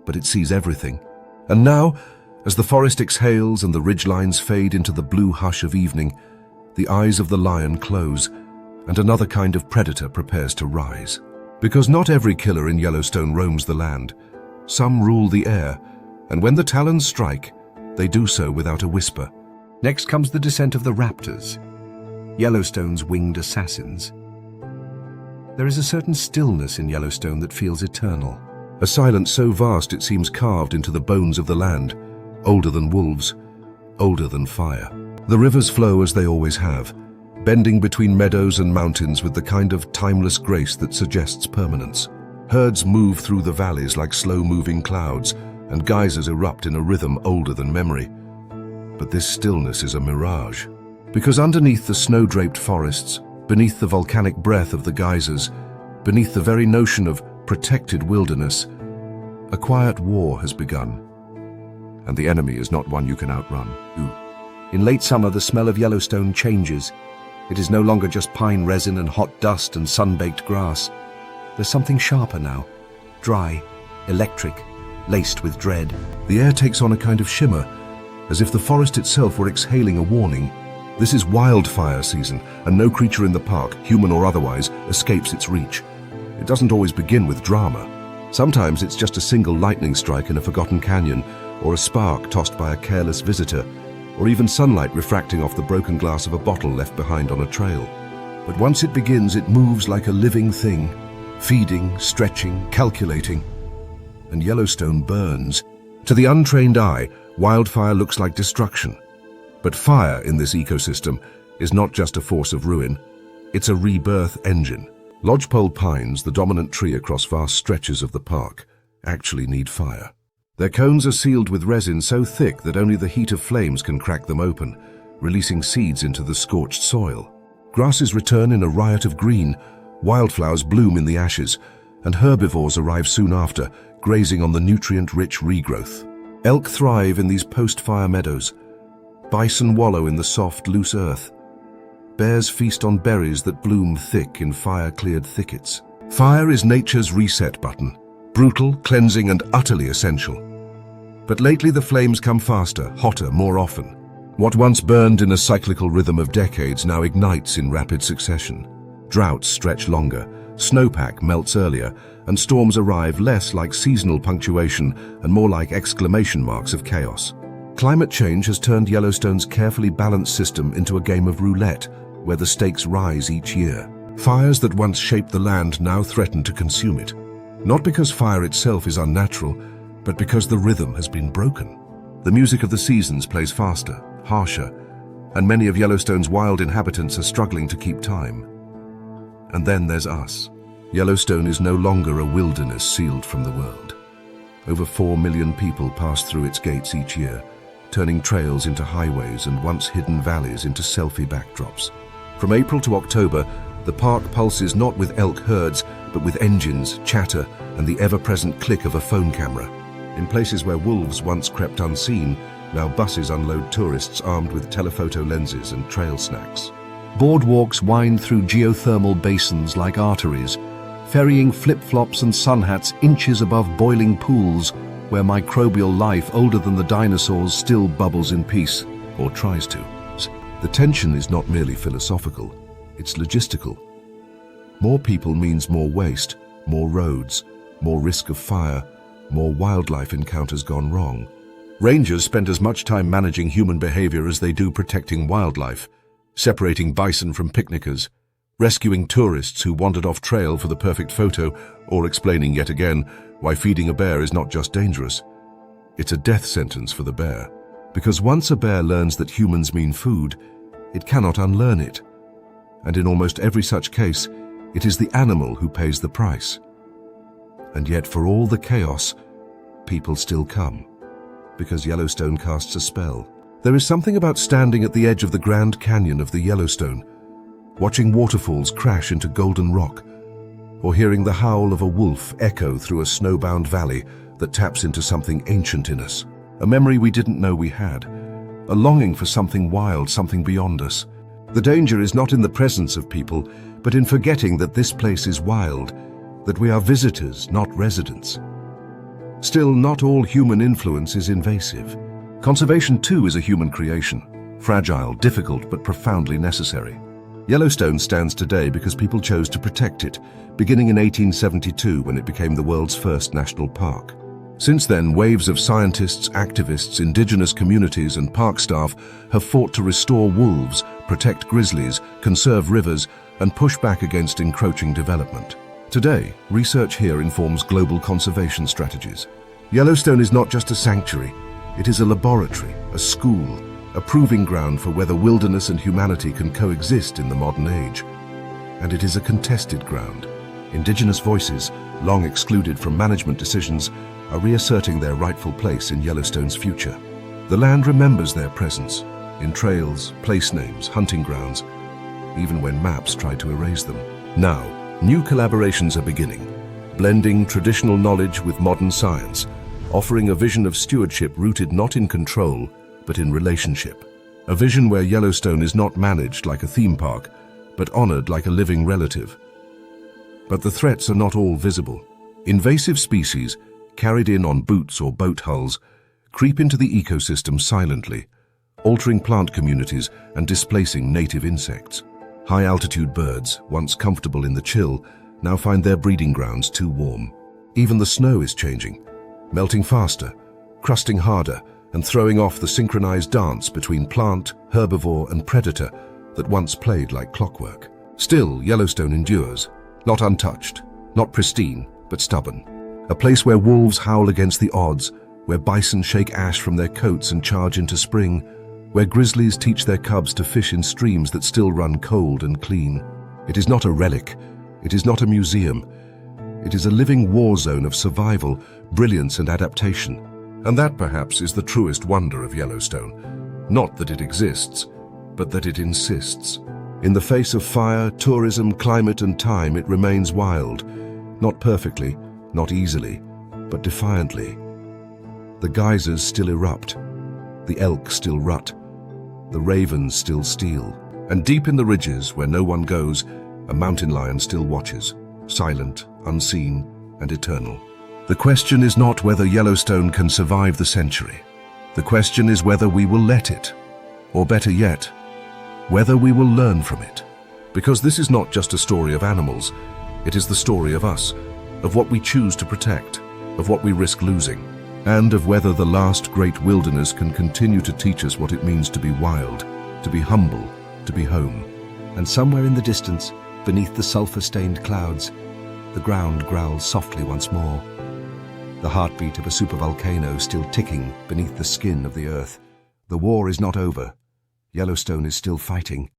but it sees everything. And now, as the forest exhales and the ridgelines fade into the blue hush of evening, the eyes of the lion close, and another kind of predator prepares to rise. Because not every killer in Yellowstone roams the land. Some rule the air, and when the talons strike, they do so without a whisper. Next comes the descent of the raptors, Yellowstone's winged assassins. There is a certain stillness in Yellowstone that feels eternal. A silence so vast it seems carved into the bones of the land, older than wolves, older than fire. The rivers flow as they always have, bending between meadows and mountains with the kind of timeless grace that suggests permanence. Herds move through the valleys like slow-moving clouds, and geysers erupt in a rhythm older than memory. But this stillness is a mirage, because underneath the snow-draped forests, beneath the volcanic breath of the geysers, beneath the very notion of protected wilderness, a quiet war has begun. And the enemy is not one you can outrun. In late summer, the smell of Yellowstone changes. It is no longer just pine resin and hot dust and sun-baked grass. There's something sharper now, dry, electric, laced with dread. The air takes on a kind of shimmer, as if the forest itself were exhaling a warning. This is wildfire season, and no creature in the park, human or otherwise, escapes its reach. It doesn't always begin with drama. Sometimes it's just a single lightning strike in a forgotten canyon, or a spark tossed by a careless visitor, or even sunlight refracting off the broken glass of a bottle left behind on a trail. But once it begins, it moves like a living thing, feeding, stretching, calculating. And Yellowstone burns. To the untrained eye, wildfire looks like destruction. But fire in this ecosystem is not just a force of ruin, it's a rebirth engine. Lodgepole pines, the dominant tree across vast stretches of the park, actually need fire. Their cones are sealed with resin so thick that only the heat of flames can crack them open, releasing seeds into the scorched soil. Grasses return in a riot of green, wildflowers bloom in the ashes, and herbivores arrive soon after, grazing on the nutrient-rich regrowth. Elk thrive in these post-fire meadows. Bison wallow in the soft, loose earth. Bears feast on berries that bloom thick in fire-cleared thickets. Fire is nature's reset button, brutal, cleansing, and utterly essential. But lately the flames come faster, hotter, more often. What once burned in a cyclical rhythm of decades now ignites in rapid succession. Droughts stretch longer, snowpack melts earlier, and storms arrive less like seasonal punctuation and more like exclamation marks of chaos. Climate change has turned Yellowstone's carefully balanced system into a game of roulette, where the stakes rise each year. Fires that once shaped the land now threaten to consume it. Not because fire itself is unnatural, but because the rhythm has been broken. The music of the seasons plays faster, harsher, and many of Yellowstone's wild inhabitants are struggling to keep time. And then there's us. Yellowstone is no longer a wilderness sealed from the world. Over 4 million people pass through its gates each year, turning trails into highways and once hidden valleys into selfie backdrops. From April to October, the park pulses not with elk herds, but with engines, chatter, and the ever-present click of a phone camera. In places where wolves once crept unseen, now buses unload tourists armed with telephoto lenses and trail snacks. Boardwalks wind through geothermal basins like arteries, ferrying flip-flops and sun hats inches above boiling pools where microbial life older than the dinosaurs still bubbles in peace, or tries to. The tension is not merely philosophical, it's logistical. More people means more waste, more roads, more risk of fire, more wildlife encounters gone wrong. Rangers spend as much time managing human behavior as they do protecting wildlife, separating bison from picnickers, rescuing tourists who wandered off trail for the perfect photo, or explaining yet again why feeding a bear is not just dangerous. It's a death sentence for the bear. Because once a bear learns that humans mean food, it cannot unlearn it. And in almost every such case, it is the animal who pays the price. And yet for all the chaos, people still come. Because Yellowstone casts a spell. There is something about standing at the edge of the Grand Canyon of the Yellowstone, watching waterfalls crash into golden rock, or hearing the howl of a wolf echo through a snowbound valley that taps into something ancient in us. A memory we didn't know we had. A longing for something wild, something beyond us. The danger is not in the presence of people, but in forgetting that this place is wild, that we are visitors, not residents. Still, not all human influence is invasive. Conservation too is a human creation, fragile, difficult, but profoundly necessary. Yellowstone stands today because people chose to protect it, beginning in 1872 when it became the world's first national park. Since then, waves of scientists, activists, indigenous communities, and park staff have fought to restore wolves, protect grizzlies, conserve rivers, and push back against encroaching development. Today, research here informs global conservation strategies. Yellowstone is not just a sanctuary, it is a laboratory, a school, a proving ground for whether wilderness and humanity can coexist in the modern age. And it is a contested ground. Indigenous voices, long excluded from management decisions, are reasserting their rightful place in Yellowstone's future. The land remembers their presence, in trails, place names, hunting grounds, even when maps try to erase them. Now, new collaborations are beginning, blending traditional knowledge with modern science, offering a vision of stewardship rooted not in control, but in relationship. A vision where Yellowstone is not managed like a theme park, but honored like a living relative. But the threats are not all visible. Invasive species, carried in on boots or boat hulls, creep into the ecosystem silently, altering plant communities and displacing native insects. High-altitude birds, once comfortable in the chill, now find their breeding grounds too warm. Even the snow is changing, melting faster, crusting harder, and throwing off the synchronized dance between plant, herbivore, and predator that once played like clockwork. Still, Yellowstone endures, not untouched, not pristine, but stubborn. A place where wolves howl against the odds, where bison shake ash from their coats and charge into spring, where grizzlies teach their cubs to fish in streams that still run cold and clean. It is not a relic. It is not a museum. It is a living war zone of survival, brilliance, and adaptation. And that, perhaps, is the truest wonder of Yellowstone. Not that it exists, but that it insists. In the face of fire, tourism, climate, and time, it remains wild. Not perfectly, not easily, but defiantly. The geysers still erupt. The elk still rut. The ravens still steal. And deep in the ridges, where no one goes, a mountain lion still watches, silent, unseen, and eternal. The question is not whether Yellowstone can survive the century. The question is whether we will let it, or better yet, whether we will learn from it. Because this is not just a story of animals, it is the story of us, of what we choose to protect, of what we risk losing, and of whether the last great wilderness can continue to teach us what it means to be wild, to be humble, to be home. And somewhere in the distance, beneath the sulfur-stained clouds, the ground growls softly once more. The heartbeat of a supervolcano still ticking beneath the skin of the earth. The war is not over. Yellowstone is still fighting.